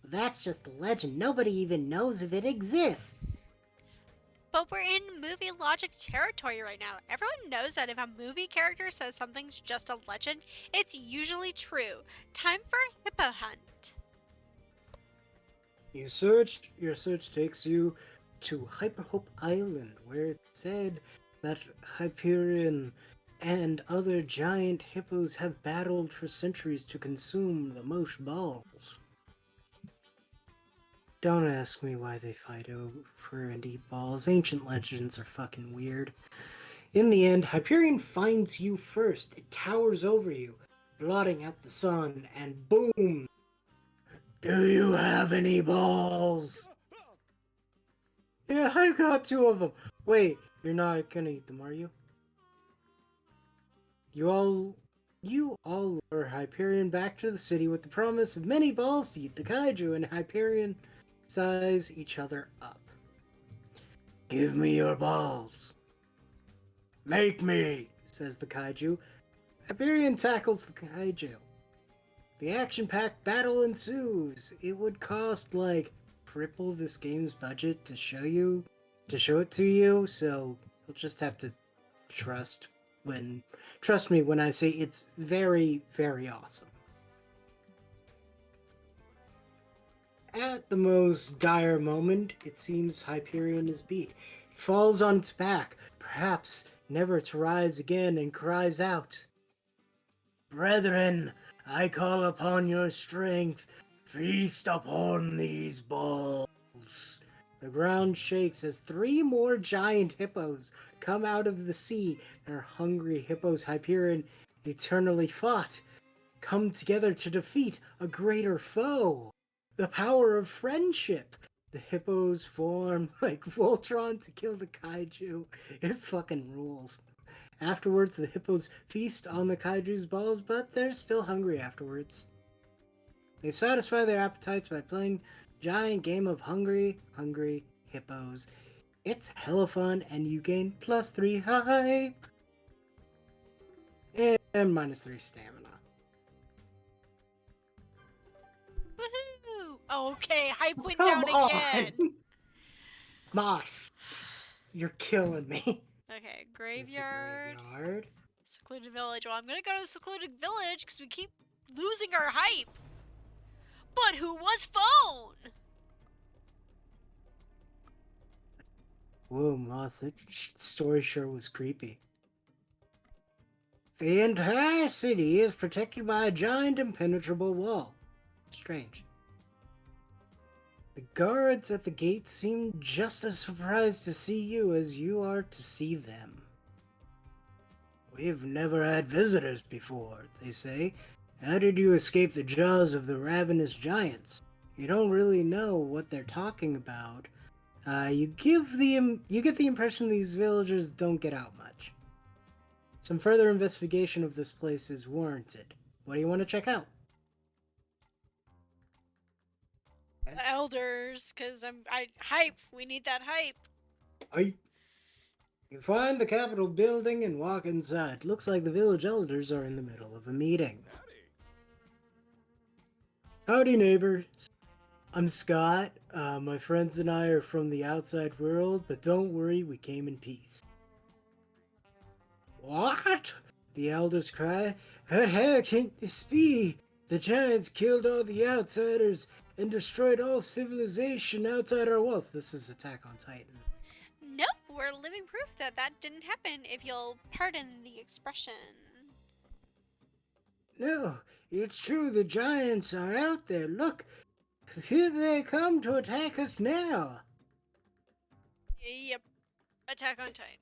that's just a legend. Nobody even knows if it exists. But we're in movie logic territory right now. Everyone knows that if a movie character says something's just a legend, it's usually true. Time for hippo hunt. Your search takes you to Hyperhope Island, where it said that Hyperion and other giant hippos have battled for centuries to consume the most balls. Don't ask me why they fight over and eat balls. Ancient legends are fucking weird. In the end, Hyperion finds you first. It towers over you, blotting out the sun, and boom! Do you have any balls? Yeah, I got 2 of them. Wait, you're not gonna eat them, are you? You all lure Hyperion back to the city with the promise of many balls to eat the kaiju, and Hyperion size each other up. Give me your balls. Make me, says the kaiju. Hyperion tackles the kaiju. The action-packed battle ensues. It would cost like triple this game's budget to show it to you, so you'll just have to trust me when I say it's very, very awesome. At the most dire moment, it seems Hyperion is beat. He falls on its back, perhaps never to rise again, and cries out, Brethren, I call upon your strength. Feast upon these balls. The ground shakes as 3 more giant hippos come out of the sea. Their hungry hippos Hyperion eternally fought, come together to defeat a greater foe. The power of friendship. The hippos form like Voltron to kill the kaiju. It fucking rules. Afterwards, the hippos feast on the kaiju's balls, but they're still hungry afterwards. They satisfy their appetites by playing giant game of hungry hippos. It's hella fun, and you gain +3 hype and -3 stamina. Woohoo! Okay, hype went Come down on, again. Moss, you're killing me. Okay, It's a graveyard. graveyard. Secluded village. Well, I'm gonna go to the secluded village because we keep losing our hype. But who was phone? Whoa, Moss, that story sure was creepy. The entire city is protected by a giant impenetrable wall. Strange. The guards at the gate seem just as surprised to see you as you are to see them. We've never had visitors before, they say. How did you escape the jaws of the ravenous giants? You don't really know what they're talking about. You get the impression these villagers don't get out much. Some further investigation of this place is warranted. What do you want to check out? The elders, because I hype. We need that hype. You find the Capitol building and walk inside. Looks like the village elders are in the middle of a meeting. Howdy, neighbors. I'm Scott. My friends and I are from the outside world, but don't worry, we came in peace. What? The elders cry. How can this be? The giants killed all the outsiders and destroyed all civilization outside our walls. This is Attack on Titan. Nope, we're living proof that that didn't happen, if you'll pardon the expression. No, it's true, the giants are out there. Look, here they come to attack us now. Yep, Attack on Titan.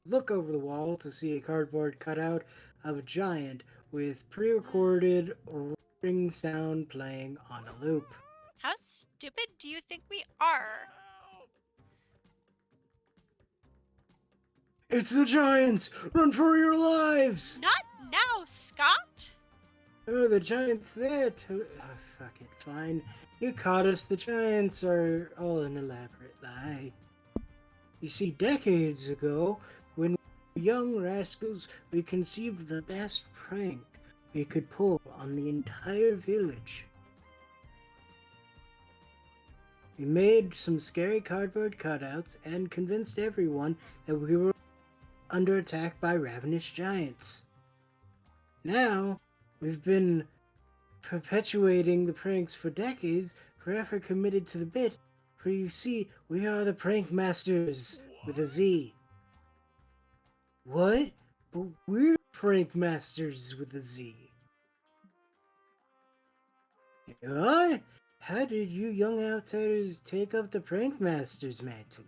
Look over the wall to see a cardboard cutout of a giant with pre-recorded roaring sound playing on a loop. How stupid do you think we are? It's the giants! Run for your lives! Not now, Scott! Oh, the giants there to... Oh, fuck it, fine. You caught us. The giants are all an elaborate lie. You see, decades ago, when we were young rascals, we conceived the best prank we could pull on the entire village. We made some scary cardboard cutouts and convinced everyone that we were under attack by ravenous giants. Now, we've been perpetuating the pranks for decades, forever committed to the bit, for you see, we are the Prank Masters, with a Z. What? But we're Prank Masters with a Z. You are? How did you young outsiders take up the Prank Masters mantle?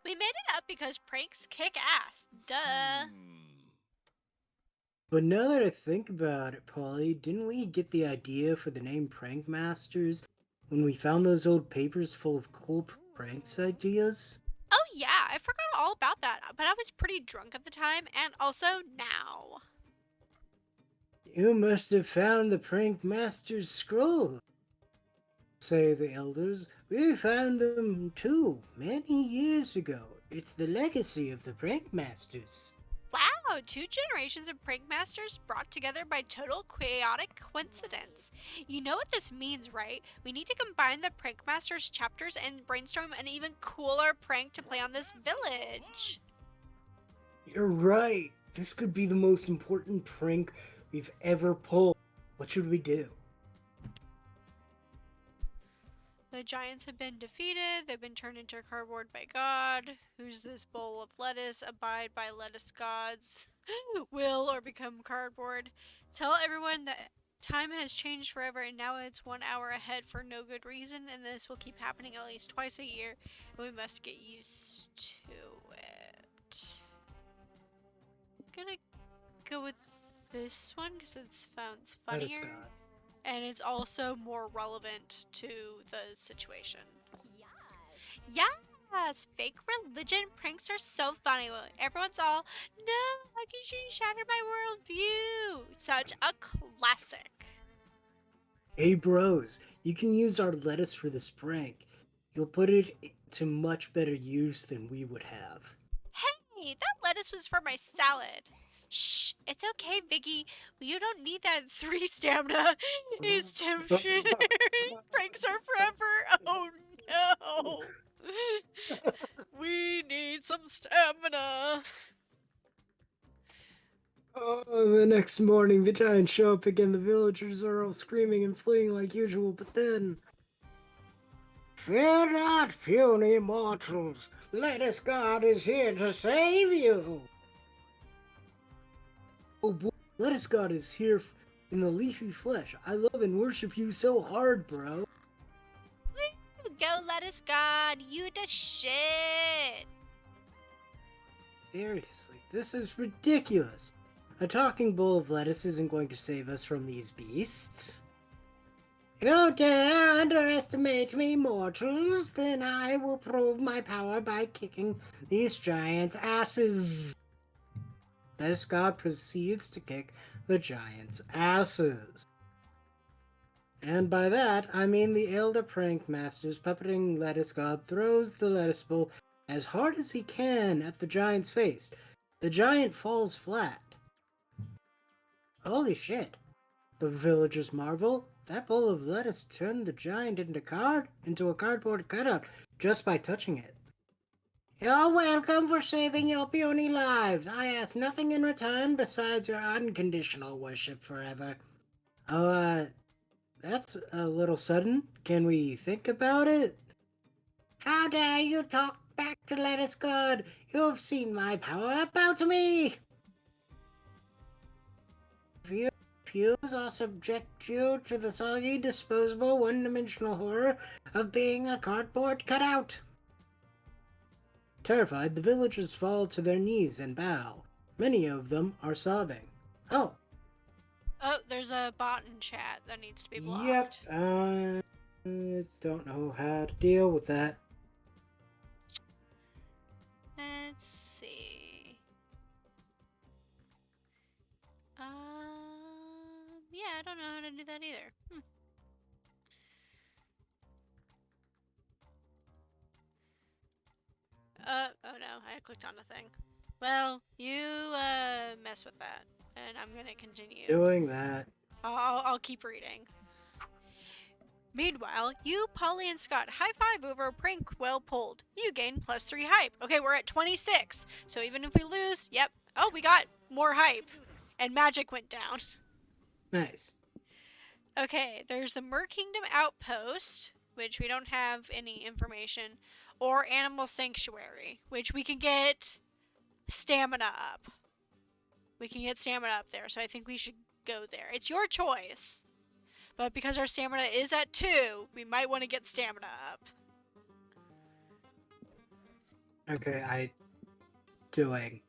We made it up because pranks kick ass. Duh. But now that I think about it, Polly, didn't we get the idea for the name Prank Masters when we found those old papers full of cool pranks ideas? Oh yeah, I forgot all about that, but I was pretty drunk at the time, and also now. You must have found the Prank Master's scroll, say the elders. We found them too, many years ago. It's the legacy of the Prank Masters. Wow, 2 generations of prank masters brought together by total chaotic coincidence. You know what this means, right? We need to combine the prank masters chapters and brainstorm an even cooler prank to play on this village. You're right. This could be the most important prank we've ever pulled. What should we do? The giants have been defeated. They've been turned into cardboard by God. Who's this bowl of lettuce? Abide by lettuce gods. Will or become cardboard. Tell everyone that time has changed forever and now it's 1 hour ahead for no good reason, and this will keep happening at least twice a year, and we must get used to it. I'm gonna go with this one because it sounds Let us funnier. Scott. And it's also more relevant to the situation. Yes. Yeah, Yes, fake religion pranks are so funny. Everyone's all, no, how can she shatter my worldview? Such a classic. Hey bros, you can use our lettuce for this prank. You'll put it to much better use than we would have. Hey, that lettuce was for my salad. Shh, it's okay, Vicky. You don't need that 3 stamina. His temporary pranks are forever. Oh no. We need some stamina. Oh, the next morning, the giants show up again. The villagers are all screaming and fleeing like usual, but then. Fear not, puny mortals. Lettuce God is here to save you. Oh boy, Lettuce God is here in the leafy flesh. I love and worship you so hard, bro. Go, lettuce god. You the shit. Seriously, this is ridiculous. A talking bowl of lettuce isn't going to save us from these beasts. You dare underestimate me, mortals? Then I will prove my power by kicking these giants' asses. Lettuce God proceeds to kick the giants' asses. And by that, I mean the elder prank master's puppeting Lettuce God throws the lettuce bowl as hard as he can at the giant's face. The giant falls flat. Holy shit. The villagers marvel. That bowl of lettuce turned the giant into a cardboard cutout just by touching it. You're welcome for saving your puny lives. I ask nothing in return besides your unconditional worship forever. Oh, that's a little sudden. Can we think about it? How dare you talk back to Lettuce God? You've seen my power. Bow to me! If you refuse, I'll subject you to the soggy, disposable, one-dimensional horror of being a cardboard cutout. Terrified, the villagers fall to their knees and bow. Many of them are sobbing. Oh. Oh, there's a bot in chat that needs to be blocked. Yep. Don't know how to deal with that. Let's see. Yeah, I don't know how to do that either. Oh no, I clicked on a thing. Well, you, mess with that, and I'm gonna continue. Doing that. I'll keep reading. Meanwhile, you, Polly, and Scott high five over a prank well pulled. You gain +3 hype. Okay, we're at 26. So even if we lose, yep. Oh, we got more hype. And magic went down. Nice. Okay, there's the Mer Kingdom Outpost, which we don't have any information, or Animal Sanctuary, which we can get stamina up. We can get stamina up there, so I think we should go there. It's your choice. But because our stamina is at 2, we might want to get stamina up. Okay, doing.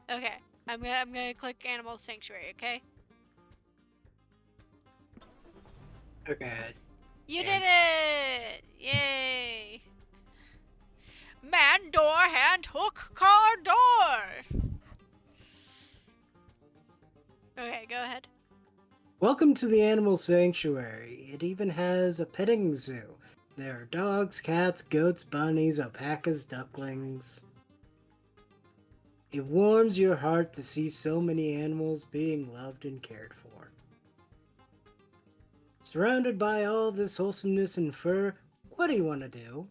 Okay, I'm gonna click Animal Sanctuary, okay? Okay. You did it! Yay! Man, door, hand, hook, car, door! Okay, go ahead. Welcome to the Animal Sanctuary. It even has a petting zoo. There are dogs, cats, goats, bunnies, alpacas, ducklings. It warms your heart to see so many animals being loved and cared for. Surrounded by all this wholesomeness and fur, what do you want to do?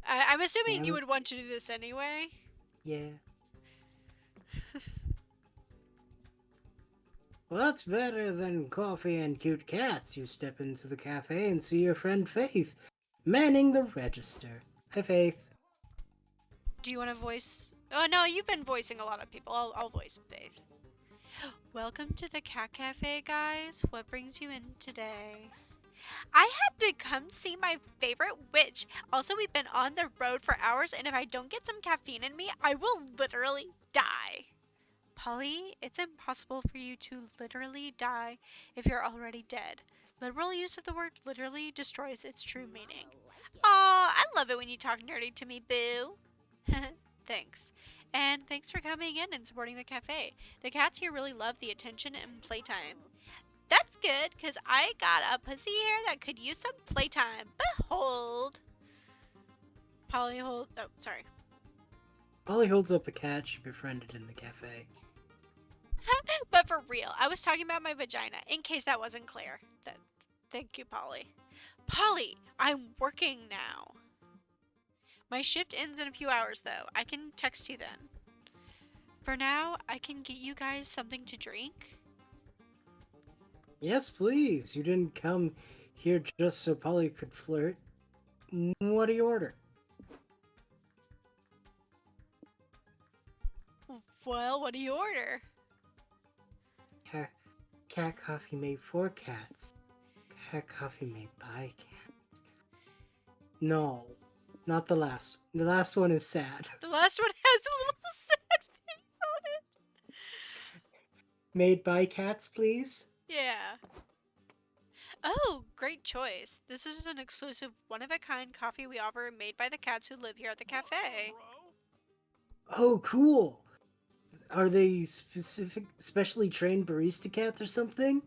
I'm assuming you would want to do this anyway. Yeah. Well, that's better than coffee and cute cats. You step into the cafe and see your friend Faith manning the register. Hi, Faith. Do you want to voice? Oh no, you've been voicing a lot of people. I'll voice Faith. Welcome to the Cat Cafe, guys. What brings you in today? I had to come see my favorite witch. Also, we've been on the road for hours, and if I don't get some caffeine in me, I will literally die. Polly, it's impossible for you to literally die if you're already dead. Literal use of the word literally destroys its true meaning. Aw, I love it when you talk nerdy to me, boo. Thanks. And thanks for coming in and supporting the cafe. The cats here really love the attention and playtime. That's good, because I got a pussy here that could use some playtime. Behold. Polly hold. Oh, sorry. Polly holds up a cat she befriended in the cafe. But for real, I was talking about my vagina, in case that wasn't clear. Thank you, Polly. Polly, I'm working now. My shift ends in a few hours, though. I can text you then. For now, I can get you guys something to drink. Yes, please. You didn't come here just so Polly could flirt. What do you order? Well, what do you order? Cat coffee made for cats. Cat coffee made by cats. No, not the last. The last one is sad. The last one has a little sad face on it. Made by cats, please? Yeah. Oh, great choice. This is an exclusive, one-of-a-kind coffee we offer made by the cats who live here at the cafe. Oh, cool. Are they specially trained barista cats or something?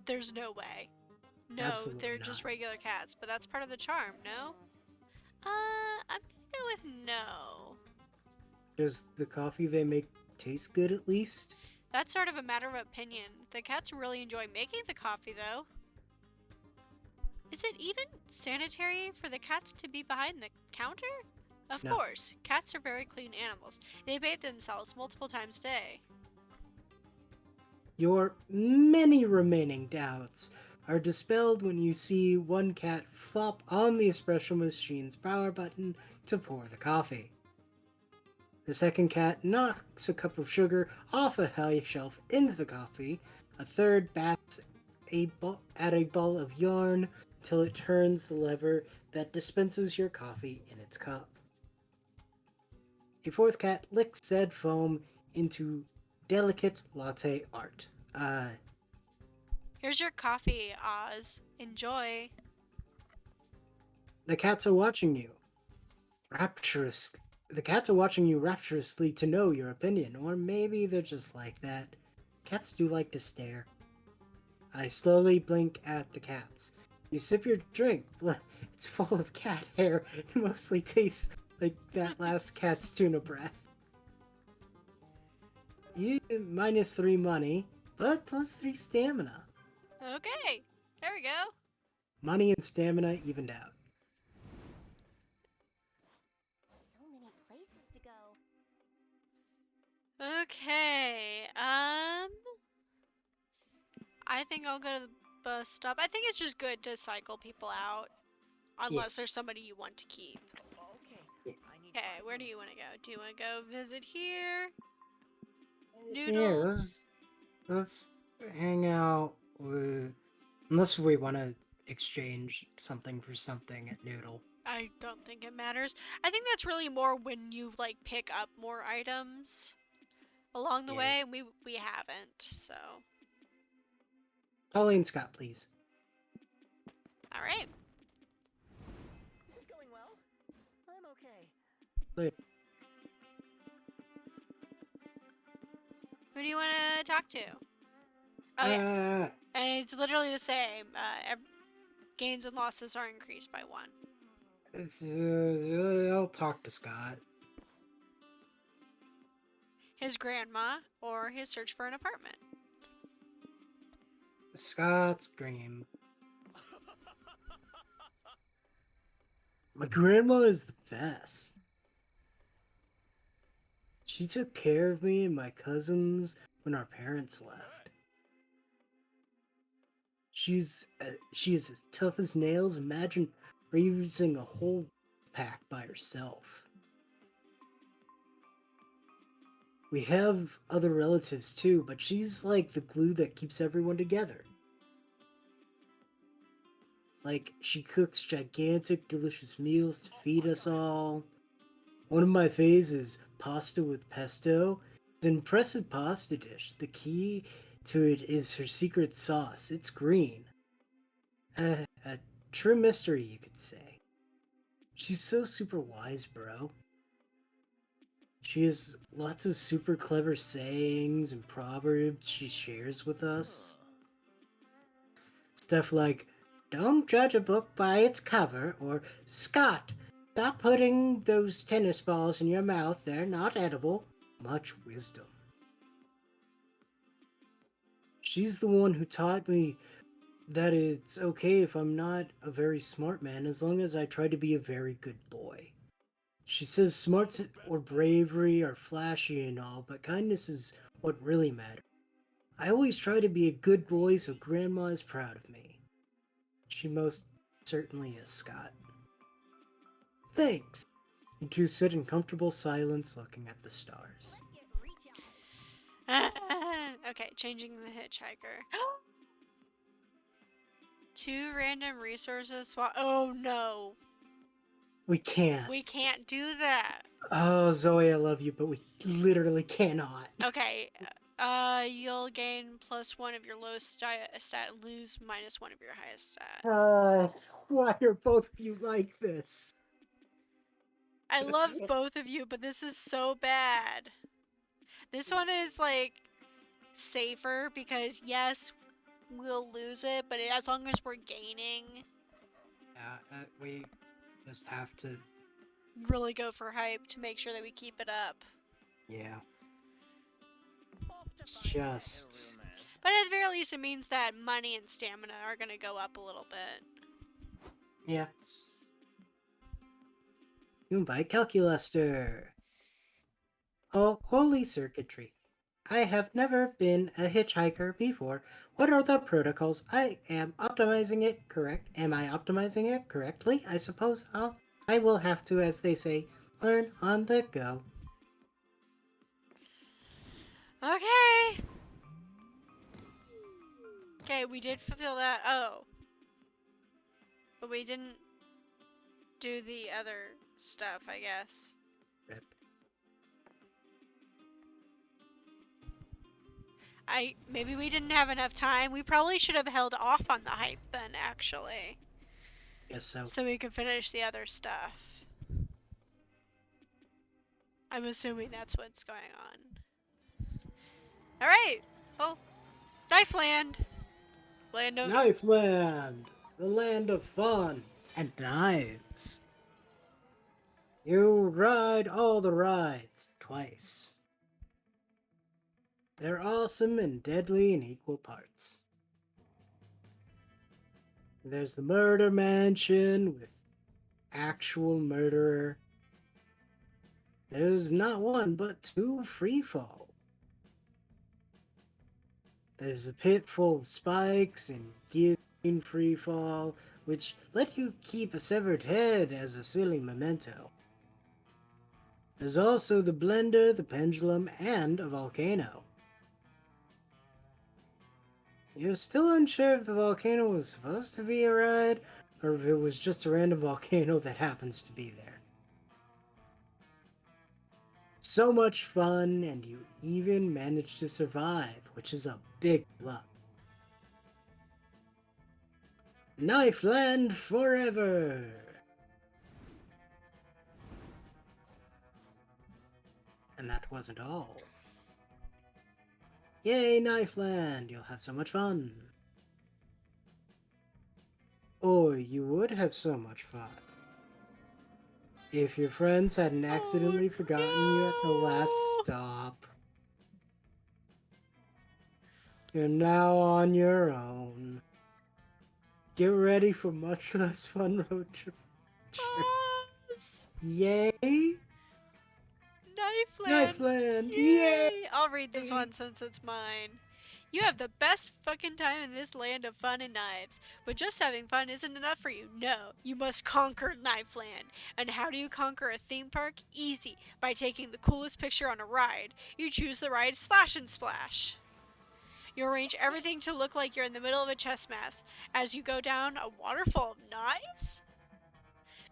There's no way. No, Absolutely they're not. just regular cats, but that's part of the charm, no? I'm gonna go with no. Does the coffee they make taste good at least? That's sort of a matter of opinion. The cats really enjoy making the coffee, though. Is it even sanitary for the cats to be behind the counter? Of No. course, cats are very clean animals. They bathe themselves multiple times a day. Your many remaining doubts are dispelled when you see one cat flop on the espresso machine's power button to pour the coffee. The second cat knocks a cup of sugar off a high shelf into the coffee. A third bats at a ball of yarn till it turns the lever that dispenses your coffee in its cup. A fourth cat licks said foam into delicate latte art. Here's your coffee, Oz. Enjoy. The cats are watching you rapturously. The cats are watching you rapturously to know your opinion, or maybe they're just like that. Cats do like to stare. I slowly blink at the cats. You sip your drink. It's full of cat hair. It mostly tastes like that last cat's tuna breath. You -3 money, but +3 stamina. Okay, there we go. Money and stamina evened out. So many places to go. Okay, I think I'll go to the bus stop. I think it's just good to cycle people out. Unless there's somebody you want to keep. Okay. I need Okay, where do you want to go? Do you want to go visit here? Yeah, Noodles? let's hang out with. Unless we want to exchange something for something at Noodle. I don't think it matters. I think that's really more when you like pick up more items along the Yeah. way. We haven't, so Polly and Scott, please. all right. This is going well. I'm okay. Later. Who do you want to talk to? Oh yeah, and it's literally the same. Gains and losses are increased by 1. I'll talk to Scott. His grandma or his search for an apartment. Scott's game. My grandma is the best. She took care of me and my cousins when our parents left. She is as tough as nails. Imagine raising a whole pack by herself. We have other relatives too, but she's like the glue that keeps everyone together. Like, she cooks gigantic, delicious meals to feed us all. One of my faves is pasta with pesto, Impressive pasta dish. The key to it is her secret sauce. It's green. A true mystery, you could say. She's so super wise, bro. She has lots of super clever sayings and proverbs she shares with us. Stuff like, don't judge a book by its cover, or Scott, stop putting those tennis balls in your mouth, they're not edible. Much wisdom. She's the one who taught me that it's okay if I'm not a very smart man as long as I try to be a very good boy. She says smarts or bravery are flashy and all, but kindness is what really matters. I always try to be a good boy so Grandma is proud of me. She most certainly is, Scott. Thanks. You two sit in comfortable silence looking at the stars. Let's get recharged. Okay, changing the hitchhiker. Two random resources swap. Oh no, We can't. we can't do that. Oh, Zoe, I love you, but we literally cannot. Okay, you'll gain +1 of your lowest stat, lose -1 of your highest stat. Why are both of you like this? I love both of you, but this is so bad. This one is like safer because yes, we'll lose it, but as long as we're gaining, We just have to. really go for hype to make sure that we keep it up. Yeah. Off to It's find the just- heirloom nest. But at the very least, it means that money and stamina are gonna go up a little bit. Yeah. You invite Calculuster. Oh, holy circuitry. I have never been a hitchhiker before. What are the protocols? I am optimizing it correct. Am I optimizing it correctly? I suppose I will have to, as they say, learn on the go. Okay. Okay, we did fulfill that. Oh. But we didn't do the other stuff, I guess. Rip. Maybe we didn't have enough time. We probably should have held off on the hype then, actually. Guess so. So we could finish the other stuff. I'm assuming that's what's going on. Alright. Well, Knife Land. Land of... Knife Land! The land of fun and knives. You ride all the rides twice. They're awesome and deadly in equal parts. There's the murder mansion with actual murderer. There's not one but two freefall. There's a pit full of spikes and guillotine freefall, which let you keep a severed head as a silly memento. There's also the blender, the pendulum, and a volcano. You're still unsure if the volcano was supposed to be a ride, or if it was just a random volcano that happens to be there. So much fun, and you even managed to survive, which is a big plus. Knife Land forever! And that wasn't all. Yay, Knife Land! You'll have so much fun. Or you would have so much fun if your friends hadn't accidentally forgotten you at the last no. stop. You're now on your own. Get ready for much less fun road trip. Pause. Yay! Knife Land. Knife Land! Yay! Yay! I'll read this one since it's mine. You have the best fucking time in this land of fun and knives. But just having fun isn't enough for you. No, you must conquer Knife Land. And how do you conquer a theme park? Easy. By taking the coolest picture on a ride. You choose the ride Slash and Splash. You arrange everything to look like you're in the middle of a chess match as you go down a waterfall of knives?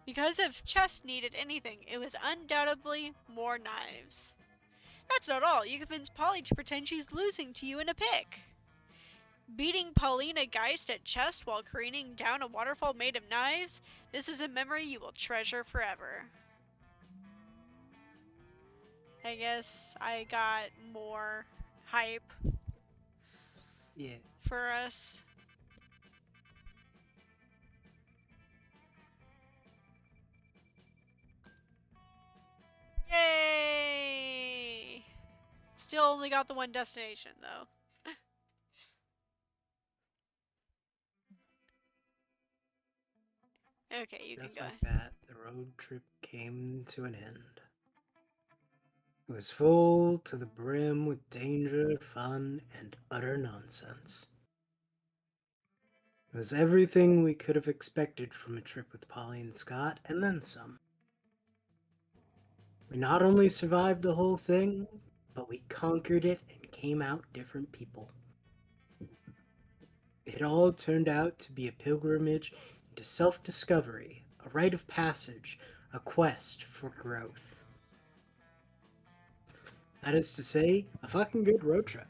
Because if chess needed anything, it was undoubtedly more knives. That's not all. You convince Polly to pretend she's losing to you in a pick. Beating Paulina Geist at chess while careening down a waterfall made of knives, this is a memory you will treasure forever. I guess I got more hype Yeah. for us. Yay! Still only got the one destination though. Okay, you Just can like go. that, the road trip came to an end. It was full to the brim with danger, fun, and utter nonsense. It was everything we could have expected from a trip with Polly and Scott, and then some. We not only survived the whole thing, but we conquered it and came out different people. It all turned out to be a pilgrimage into self discovery, a rite of passage, a quest for growth. That is to say, a fucking good road trip.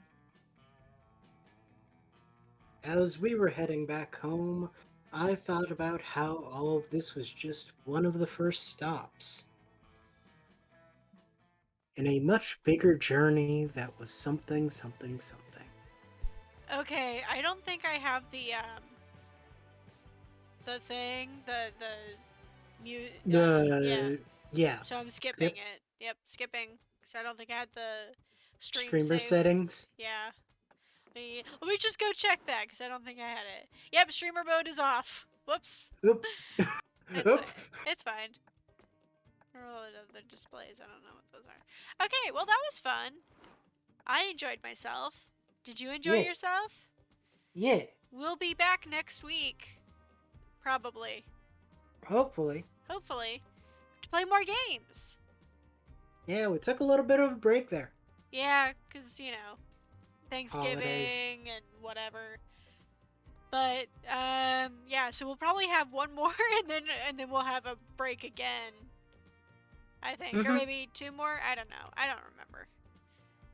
As we were heading back home, I thought about how all of this was just one of the first stops in a much bigger journey that was something, something, something. Okay, I don't think I have the thing, the yeah. Yeah, So I'm skipping skip it. Yep, skipping. So I don't think I had the stream streamer save. settings. Yeah. Let me just go check that because I don't think I had it. Yep, streamer mode is off. Whoops. Oop. It's Oop. fine. It's fine. All the other displays, I don't know what those are. Okay, well that was fun. I enjoyed myself. Did you enjoy Yeah. yourself? Yeah, We'll be back next week. Probably. hopefully. Hopefully. To play more games. Yeah, we took a little bit of a break there. Yeah, because, you know, Thanksgiving Holidays. and whatever. But yeah, so we'll probably have one more and then we'll have a break again. I think. Or Mhm. maybe two more. I don't know. I don't remember.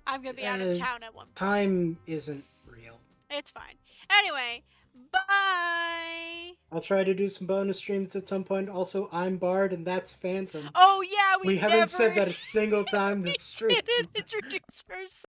I'm gonna be out of town at one point. Time isn't real. It's fine. Anyway, bye. I'll try to do some bonus streams at some point. Also, I'm Bard and that's Phantom. Oh yeah, We haven't never said that a single time this stream. didn't introduce ourselves.